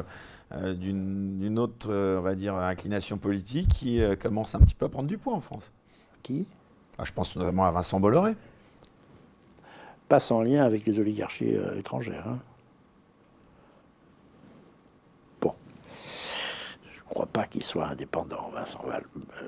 d'une autre, on va dire, inclination politique qui commencent un petit peu à prendre du poids en France. Qui ? Je pense notamment à Vincent Bolloré. Pas sans lien avec les oligarchies étrangères. Hein. Je ne crois pas qu'il soit indépendant, Vincent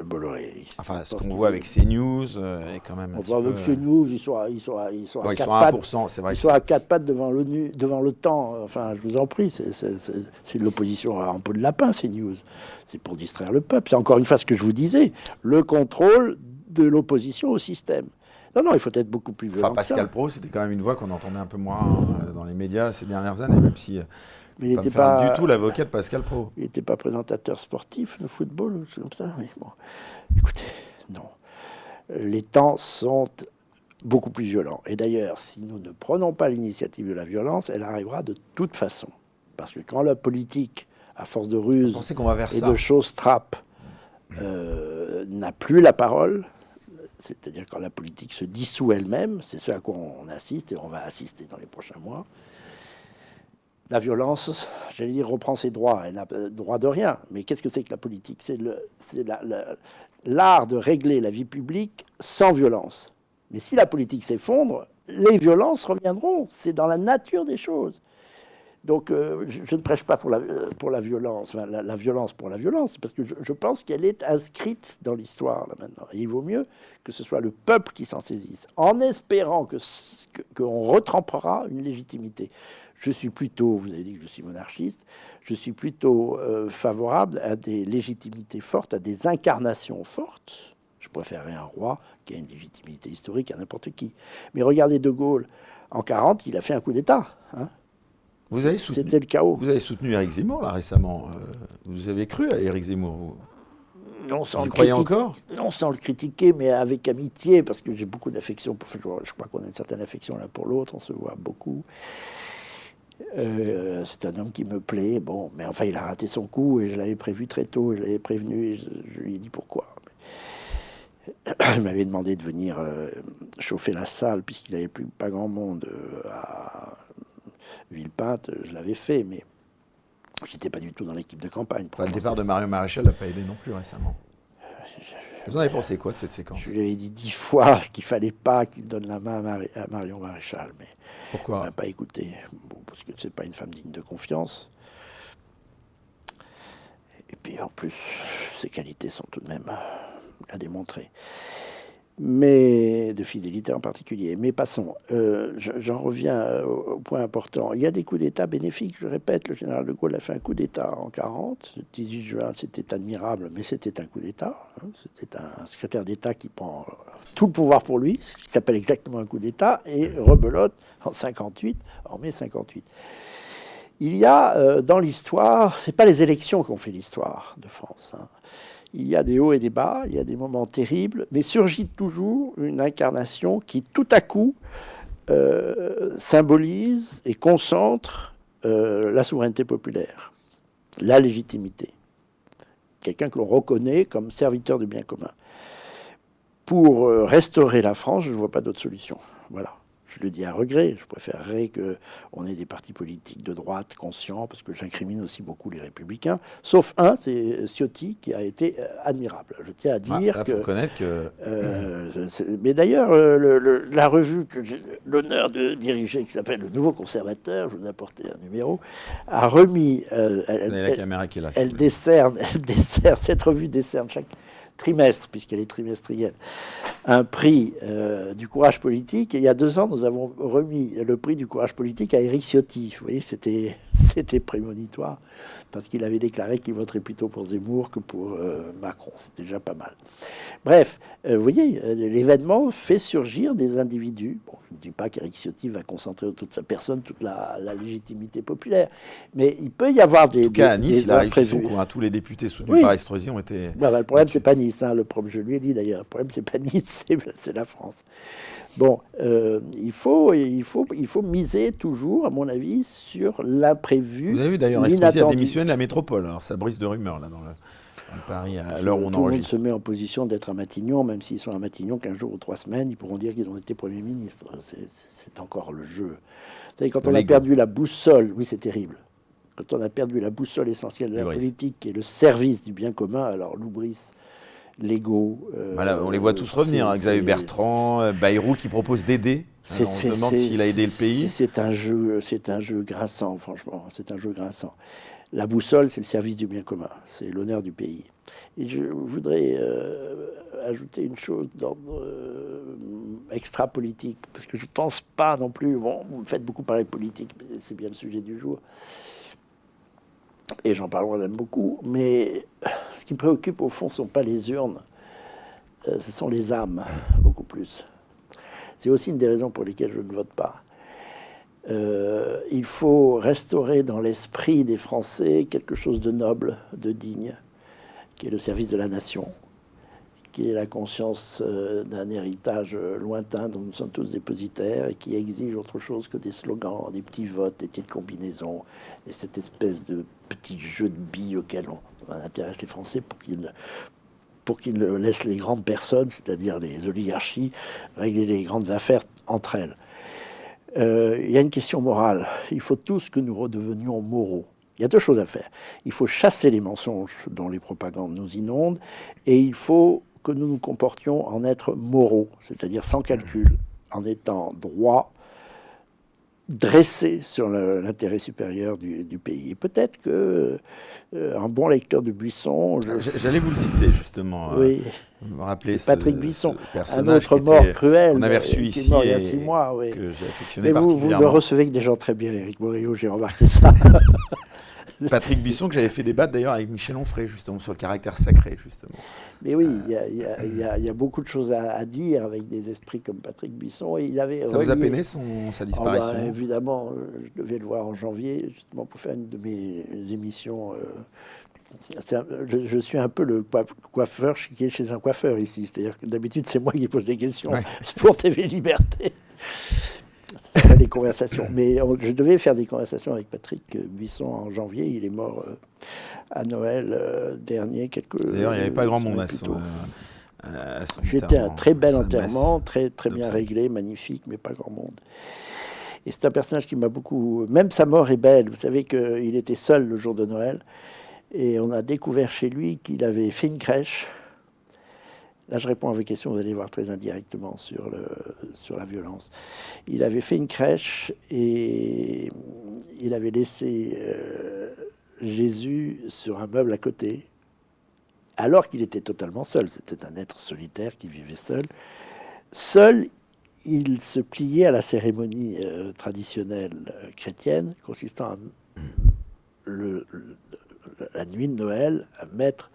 Bolloré. Enfin, ce qu'on voit avec CNews est quand même... On voit avec CNews, ils sont à 1%, c'est vrai. Ils sont à 4 pattes devant l'OTAN. Enfin, je vous en prie, c'est de l'opposition en peau de lapin, CNews. C'est pour distraire le peuple. C'est encore une fois ce que je vous disais, le contrôle de l'opposition au système. Non, il faut être beaucoup plus violent. Pascal Praud, c'était quand même une voix qu'on entendait un peu moins dans les médias ces dernières années, même si... Mais il n'était pas du tout l'avocat de Pascal Praud. Il n'était pas présentateur sportif de football ou comme ça. Mais bon, écoutez, non. Les temps sont beaucoup plus violents. Et d'ailleurs, si nous ne prenons pas l'initiative de la violence, elle arrivera de toute façon. Parce que quand la politique, à force de ruse et de choses trappes, n'a plus la parole, c'est-à-dire quand la politique se dissout elle-même, c'est ce à quoi on assiste et on va assister dans les prochains mois. La violence, j'allais dire, reprend ses droits. Elle n'a droit de rien. Mais qu'est-ce que c'est que la politique? C'est l'art de régler la vie publique sans violence. Mais si la politique s'effondre, les violences reviendront. C'est dans la nature des choses. Donc, je ne prêche pas pour la violence, la violence pour la violence, parce que je pense qu'elle est inscrite dans l'histoire, là, maintenant. Et il vaut mieux que ce soit le peuple qui s'en saisisse, en espérant qu'on retrempera une légitimité. Je suis plutôt, vous avez dit que je suis monarchiste, je suis plutôt favorable à des légitimités fortes, à des incarnations fortes. Je préférerais un roi qui a une légitimité historique à n'importe qui. Mais regardez De Gaulle, en 1940, il a fait un coup d'État. Hein. C'était le chaos. Vous avez soutenu Éric Zemmour, là, récemment. Vous avez cru à Éric Zemmour, vous? Non, sans vous croyez encore? Non, sans le critiquer, mais avec amitié, parce que j'ai beaucoup d'affection. Je crois qu'on a une certaine affection l'un pour l'autre, on se voit beaucoup. C'est un homme qui me plaît, bon, mais enfin il a raté son coup et je l'avais prévu très tôt, je l'avais prévenu et je lui ai dit pourquoi. Il m'avait demandé de venir chauffer la salle puisqu'il n'avait pas grand monde à Villepinte, je l'avais fait, mais j'étais pas du tout dans l'équipe de campagne. Le départ de Marion Maréchal n'a pas aidé non plus récemment. Vous en avez pensé quoi de cette séquence? Je lui avais dit 10 fois qu'il fallait pas qu'il donne la main à Marion Maréchal, mais pourquoi? On n'a pas écouté. Bon, parce que c'est pas une femme digne de confiance. Et puis en plus, ses qualités sont tout de même à démontrer. Mais de fidélité en particulier. Mais passons. J'en reviens au point important. Il y a des coups d'État bénéfiques. Je répète, le général de Gaulle a fait un coup d'État en 1940. Le 18 juin, c'était admirable, mais c'était un coup d'État. Hein. C'était un secrétaire d'État qui prend tout le pouvoir pour lui, ce qui s'appelle exactement un coup d'État, et rebelote en 58, en mai 58. Il y a dans l'histoire, c'est pas les élections qui ont fait l'histoire de France. Hein. Il y a des hauts et des bas, il y a des moments terribles, mais surgit toujours une incarnation qui, tout à coup, symbolise et concentre la souveraineté populaire, la légitimité. Quelqu'un que l'on reconnaît comme serviteur du bien commun. Pour restaurer la France, je ne vois pas d'autre solution. Voilà. Je le dis à regret. Je préférerais qu'on ait des partis politiques de droite conscients, parce que j'incrimine aussi beaucoup les Républicains. Sauf un, c'est Ciotti, qui a été admirable. Je tiens à dire là, que... faut reconnaître que... mais d'ailleurs, la revue que j'ai l'honneur de diriger, qui s'appelle Le Nouveau Conservateur, je vous ai apporté un numéro, a remis... la caméra qui est là. Cette revue décerne chaque trimestre, puisqu'elle est trimestrielle, un prix du courage politique. Et il y a 2 ans, nous avons remis le prix du courage politique à Éric Ciotti. Vous voyez, c'était prémonitoire, parce qu'il avait déclaré qu'il voterait plutôt pour Zemmour que pour Macron. C'est déjà pas mal. Bref, vous voyez, l'événement fait surgir des individus. Bon, je ne dis pas qu'Éric Ciotti va concentrer autour de sa personne toute la légitimité populaire, mais il peut y avoir des... En tout cas, à Nice, il a réussi son imprévus. coup. Tous les députés soutenus par Estrosi ont été... Le problème, c'est pas Nice. Le problème, je lui ai dit d'ailleurs, le problème, c'est pas Nice, c'est la France. Bon, il faut miser toujours, à mon avis, sur l'imprévu. Vous avez vu d'ailleurs, Estrosi a démissionné de la métropole. Alors ça brise de rumeurs là dans le Paris à l'heure où on enregistre. Tout le monde se met en position d'être à Matignon, même s'ils sont à Matignon qu'un jour ou 3 semaines, ils pourront dire qu'ils ont été Premier ministre. C'est encore le jeu. Vous savez, quand on a perdu la boussole, oui, c'est terrible. Quand on a perdu la boussole essentielle de la politique, qui est le service du bien commun, alors l'oubris, l'ego... Voilà, on les voit tous revenir. Xavier Bertrand, Bayrou qui propose d'aider. On se demande s'il a aidé le pays. C'est un jeu grinçant, franchement. C'est un jeu grinçant. La boussole, c'est le service du bien commun. C'est l'honneur du pays. Et je voudrais ajouter une chose d'ordre extra-politique, parce que je ne pense pas non plus... Bon, vous me faites beaucoup parler politique, mais c'est bien le sujet du jour. Et j'en parlerai même beaucoup. Mais ce qui me préoccupe, au fond, ce ne sont pas les urnes. Ce sont les âmes, beaucoup plus. C'est aussi une des raisons pour lesquelles je ne vote pas. Il faut restaurer dans l'esprit des Français quelque chose de noble, de digne, qui est le service de la nation, qui est la conscience d'un héritage lointain dont nous sommes tous dépositaires et qui exige autre chose que des slogans, des petits votes, des petites combinaisons et cette espèce de petit jeu de billes auquel on intéresse les Français pour qu'ils laissent les grandes personnes, c'est-à-dire les oligarchies, régler les grandes affaires entre elles. Il y a une question morale. Il faut tous que nous redevenions moraux. Il y a 2 choses à faire. Il faut chasser les mensonges dont les propagandes nous inondent, et il faut que nous nous comportions en être moraux, c'est-à-dire sans calcul, en étant droits, dressés sur l'intérêt supérieur du pays. Et peut-être que un bon lecteur de Buisson... J'allais vous le citer, justement. Oui. Vous me rappelez Patrick Buisson, un autre mort cruel, on avait reçu qui ici est mort il y a 6 mois. Oui. Que j'ai affectionné Mais particulièrement. vous ne recevez que des gens très bien, Éric Morillo, j'ai remarqué ça. Patrick Buisson, que j'avais fait débattre d'ailleurs avec Michel Onfray, justement, sur le caractère sacré, justement. Mais oui, il y a beaucoup de choses à dire avec des esprits comme Patrick Buisson. Et il avait ça vous a peiné sa disparition? Évidemment, je devais le voir en janvier, justement, pour faire une de mes émissions. Je suis un peu le coiffeur qui est chez un coiffeur ici. C'est-à-dire que d'habitude, c'est moi qui pose des questions pour TV Liberté. C'est des conversations. Mais je devais faire des conversations avec Patrick Buisson en janvier. Il est mort à Noël dernier. D'ailleurs, il n'y avait pas grand monde à son C'était un très bel enterrement, très bien réglé, magnifique, mais pas grand monde. Et c'est un personnage qui m'a beaucoup... Même sa mort est belle. Vous savez qu'il était seul le jour de Noël. Et on a découvert chez lui qu'il avait fait une crèche. Là, je réponds à vos questions, vous allez voir très indirectement sur la violence. Il avait fait une crèche et il avait laissé Jésus sur un meuble à côté, alors qu'il était totalement seul. C'était un être solitaire qui vivait seul. Seul, il se pliait à la cérémonie traditionnelle chrétienne, consistant à la nuit de Noël, à mettre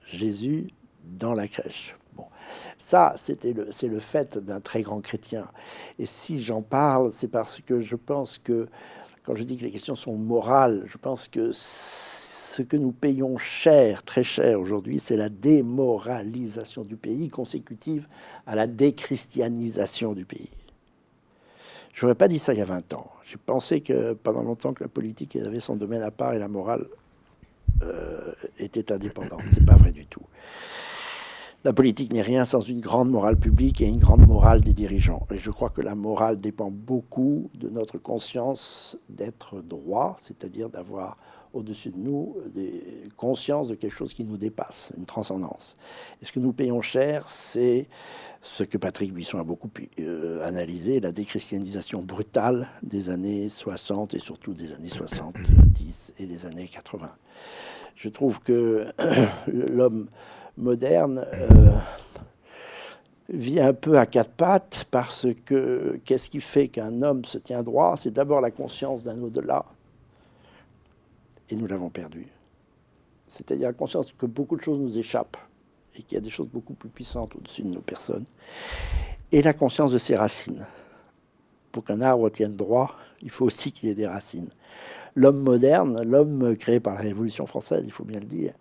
Jésus dans la crèche. Bon, ça, c'est le fait d'un très grand chrétien. Et si j'en parle, c'est parce que je pense que, quand je dis que les questions sont morales, je pense que ce que nous payons cher, très cher aujourd'hui, c'est la démoralisation du pays, consécutive à la déchristianisation du pays. Je n'aurais pas dit ça il y a 20 ans. J'ai pensé que pendant longtemps que la politique avait son domaine à part et la morale était indépendante. C'est pas vrai du tout. La politique n'est rien sans une grande morale publique et une grande morale des dirigeants. Et je crois que la morale dépend beaucoup de notre conscience d'être droit, c'est-à-dire d'avoir au-dessus de nous des conscience de quelque chose qui nous dépasse, une transcendance. Et ce que nous payons cher, c'est ce que Patrick Buisson a beaucoup analysé, la déchristianisation brutale des années 60 et surtout des années 70 et des années 80. Je trouve que l'homme moderne vit un peu à quatre pattes parce que qu'est-ce qui fait qu'un homme se tient droit? C'est d'abord la conscience d'un au-delà, et nous l'avons perdu. C'est-à-dire la conscience que beaucoup de choses nous échappent et qu'il y a des choses beaucoup plus puissantes au-dessus de nos personnes. Et la conscience de ses racines. Pour qu'un arbre tienne droit, il faut aussi qu'il y ait des racines. L'homme moderne, l'homme créé par la Révolution française, il faut bien le dire.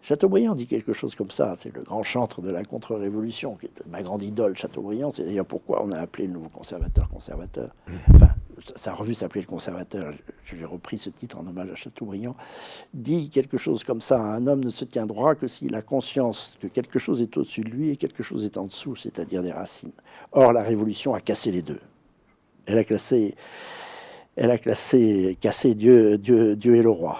Chateaubriand dit quelque chose comme ça, c'est le grand chantre de la contre-révolution, qui est ma grande idole, Chateaubriand. C'est d'ailleurs pourquoi on a appelé le nouveau conservateur. Enfin, sa revue s'appelait Le Conservateur, je lui ai repris ce titre en hommage à Chateaubriand, dit quelque chose comme ça: un homme ne se tient droit que s'il a conscience que quelque chose est au-dessus de lui et quelque chose est en dessous, c'est-à-dire des racines. Or, la Révolution a cassé les deux. Elle a cassé Dieu et le roi.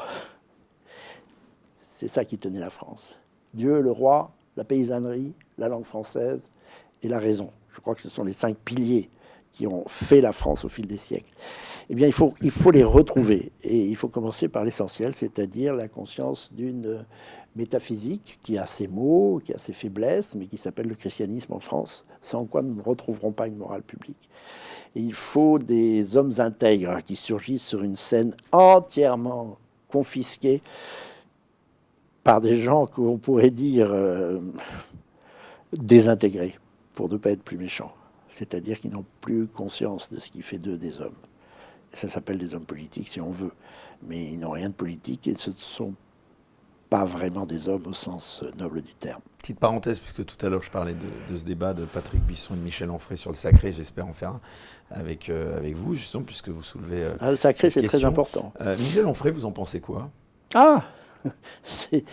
C'est ça qui tenait la France. Dieu, le roi, la paysannerie, la langue française et la raison. Je crois que ce sont les 5 piliers qui ont fait la France au fil des siècles. Eh bien, il faut les retrouver. Et il faut commencer par l'essentiel, c'est-à-dire la conscience d'une métaphysique qui a ses maux, qui a ses faiblesses, mais qui s'appelle le christianisme en France, sans quoi nous ne retrouverons pas une morale publique. Et il faut des hommes intègres qui surgissent sur une scène entièrement confisquée par des gens qu'on pourrait dire désintégrés, pour ne pas être plus méchant. C'est-à-dire qu'ils n'ont plus conscience de ce qui fait d'eux des hommes. Et ça s'appelle des hommes politiques, si on veut. Mais ils n'ont rien de politique et ce ne sont pas vraiment des hommes au sens noble du terme. Petite parenthèse, puisque tout à l'heure je parlais de ce débat de Patrick Buisson et de Michel Onfray sur le sacré, j'espère en faire un avec vous, justement, puisque vous soulevez le sacré, c'est question. Très important. Michel Onfray, vous en pensez quoi? Ah c'est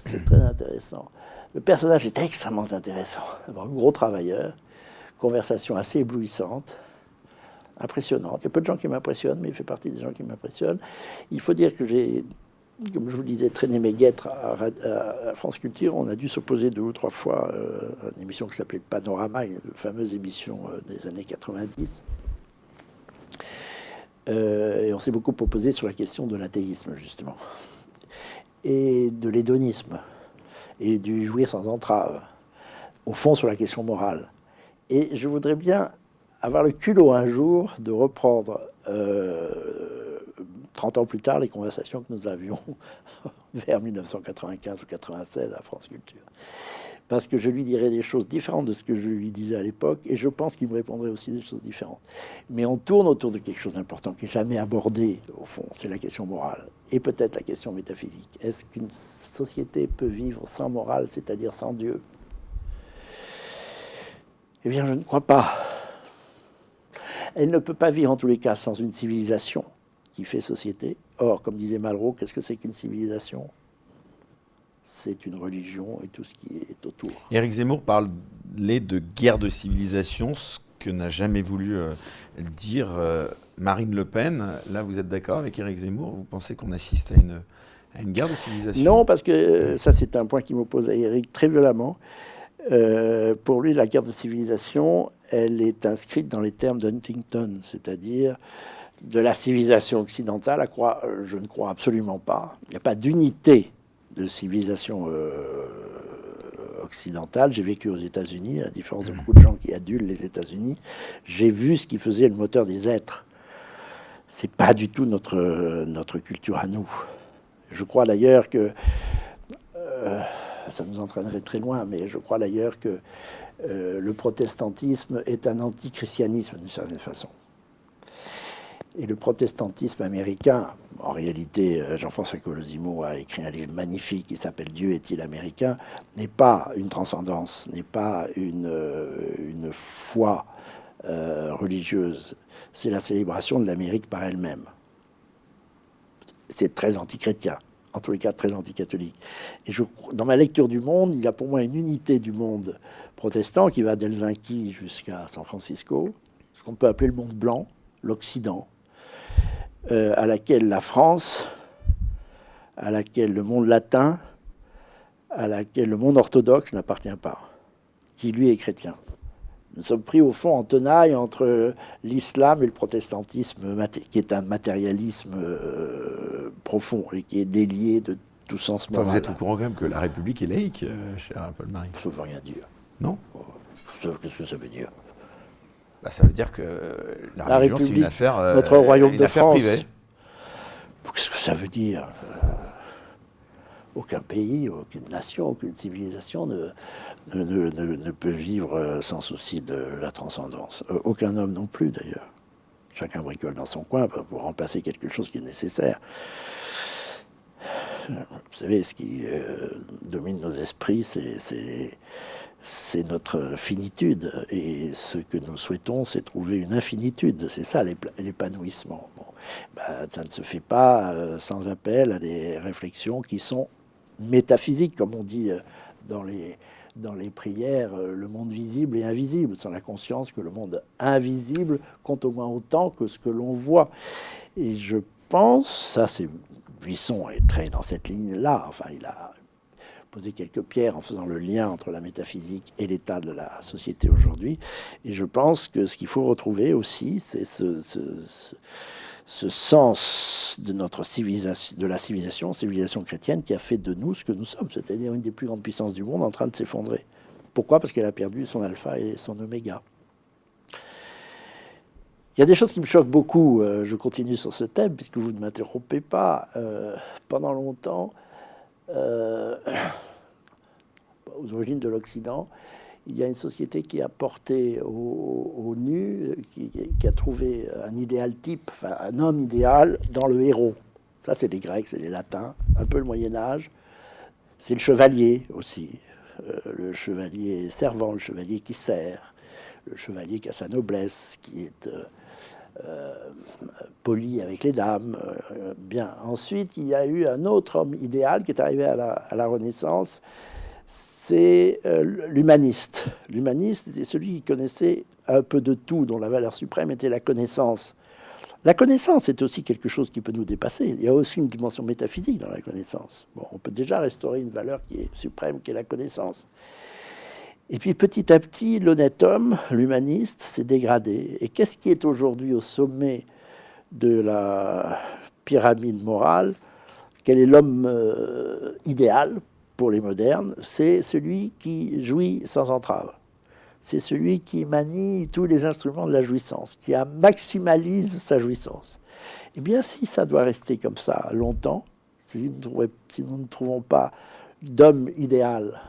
très intéressant. Le personnage est extrêmement intéressant. D'abord, un gros travailleur, conversation assez éblouissante, impressionnante. Il y a peu de gens qui m'impressionnent, mais il fait partie des gens qui m'impressionnent. Il faut dire que j'ai, comme je vous le disais, traîné mes guêtres à France Culture. On a dû s'opposer 2 ou 3 fois à une émission qui s'appelait Panorama, une fameuse émission des années 90. Et on s'est beaucoup opposé sur la question de l'athéisme, justement, et de l'hédonisme, et du jouir sans entrave, au fond sur la question morale. Et je voudrais bien avoir le culot un jour de reprendre 30 ans plus tard les conversations que nous avions vers 1995 ou 96 à France Culture. Parce que je lui dirais des choses différentes de ce que je lui disais à l'époque, et je pense qu'il me répondrait aussi des choses différentes. Mais on tourne autour de quelque chose d'important qui n'est jamais abordé, au fond, c'est la question morale, et peut-être la question métaphysique. Est-ce qu'une société peut vivre sans morale, c'est-à-dire sans Dieu? Eh bien, je ne crois pas. Elle ne peut pas vivre, en tous les cas, sans une civilisation qui fait société. Or, comme disait Malraux, qu'est-ce que c'est qu'une civilisation? C'est une religion et tout ce qui est autour. Éric Zemmour parlait de guerre de civilisation, ce que n'a jamais voulu dire Marine Le Pen. Là, vous êtes d'accord avec Éric Zemmour? Vous pensez qu'on assiste à une guerre de civilisation? Non, parce que ça, c'est un point qui m'oppose à Éric très violemment. Pour lui, la guerre de civilisation, elle est inscrite dans les termes d'Huntington, c'est-à-dire de la civilisation occidentale. Je ne crois absolument pas. Il n'y a pas d'unité de civilisation occidentale. J'ai vécu aux États-Unis, à la différence de beaucoup de gens qui adulent les États-Unis. J'ai vu ce qui faisait le moteur des êtres. C'est pas du tout notre culture à nous. Je crois d'ailleurs que ça nous entraînerait très loin, mais je crois d'ailleurs que le protestantisme est un antichristianisme d'une certaine façon. Et le protestantisme américain, en réalité, Jean-François Colosimo a écrit un livre magnifique qui s'appelle « Dieu est-il américain ?», n'est pas une transcendance, n'est pas une foi religieuse. C'est la célébration de l'Amérique par elle-même. C'est très antichrétien. en tous les cas très anticatholique. Et dans ma lecture du monde, il y a pour moi une unité du monde protestant qui va d'Helsinki jusqu'à San Francisco, ce qu'on peut appeler le monde blanc, l'Occident, à laquelle la France, à laquelle le monde latin, à laquelle le monde orthodoxe n'appartient pas, qui lui est chrétien. Nous sommes pris au fond en tenaille entre l'islam et le protestantisme, qui est un matérialisme profond et qui est délié de tout sens moral. Enfin, vous êtes au courant quand même que la République est laïque, cher Paul-Marie? Ça ne veut rien dire. Non? Qu'est-ce que ça veut dire? Bah, ça veut dire que la religion, c'est une affaire, notre royaume de France, privée. Qu'est-ce que ça veut dire? Aucun pays, aucune nation, aucune civilisation ne peut vivre sans souci de la transcendance. Aucun homme non plus, d'ailleurs. Chacun bricole dans son coin pour remplacer quelque chose qui est nécessaire. Vous savez, ce qui domine nos esprits, c'est notre finitude. Et ce que nous souhaitons, c'est trouver une infinitude. C'est ça l'épanouissement. Bon, ça ne se fait pas sans appel à des réflexions qui sont métaphysiques, comme on dit dans les prières, le monde visible et invisible, sans la conscience que le monde invisible compte au moins autant que ce que l'on voit. Et je pense, ça c'est Buisson est très dans cette ligne-là, enfin il a posé quelques pierres en faisant le lien entre la métaphysique et l'état de la société aujourd'hui, et je pense que ce qu'il faut retrouver aussi, c'est ce sens de notre civilisation, de la civilisation chrétienne qui a fait de nous ce que nous sommes, c'est-à-dire une des plus grandes puissances du monde en train de s'effondrer. Pourquoi? Parce qu'elle a perdu son alpha et son oméga. Il y a des choses qui me choquent beaucoup. Je continue sur ce thème, puisque vous ne m'interrompez pas. Pendant longtemps, aux origines de l'Occident, il y a une société qui a porté au nu, qui a trouvé un idéal type, enfin un homme idéal dans le héros. Ça, c'est les Grecs, c'est les Latins, un peu le Moyen-Âge. C'est le chevalier aussi. Le chevalier servant, le chevalier qui sert, le chevalier qui a sa noblesse, qui est poli avec les dames. Bien. Ensuite, il y a eu un autre homme idéal qui est arrivé à la Renaissance, c'est l'humaniste. L'humaniste était celui qui connaissait un peu de tout, dont la valeur suprême était la connaissance. La connaissance est aussi quelque chose qui peut nous dépasser. Il y a aussi une dimension métaphysique dans la connaissance. Bon, on peut déjà restaurer une valeur qui est suprême, qui est la connaissance. Et puis petit à petit, l'honnête homme, l'humaniste, s'est dégradé. Et qu'est-ce qui est aujourd'hui au sommet de la pyramide morale? Quel est l'homme idéal pour les modernes? C'est celui qui jouit sans entrave. C'est celui qui manie tous les instruments de la jouissance, qui maximalise sa jouissance. Eh bien, si ça doit rester comme ça longtemps, si nous ne trouvons pas d'homme idéal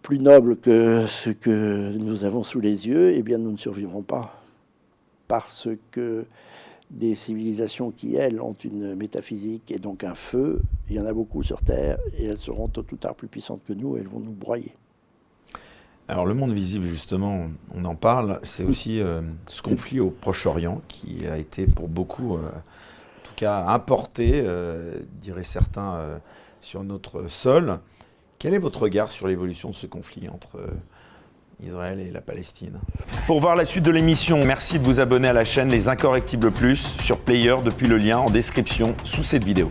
plus noble que ce que nous avons sous les yeux, eh bien, nous ne survivrons pas. Parce que des civilisations qui, elles, ont une métaphysique et donc un feu, il y en a beaucoup sur Terre, et elles seront tôt ou tard plus puissantes que nous, et elles vont nous broyer. Alors le monde visible, justement, on en parle, c'est aussi ce conflit au Proche-Orient qui a été pour beaucoup, en tout cas, importé, diraient certains, sur notre sol. Quel est votre regard sur l'évolution de ce conflit entre Israël et la Palestine? Pour voir la suite de l'émission, merci de vous abonner à la chaîne Les Incorrectibles Plus sur Player depuis le lien en description sous cette vidéo.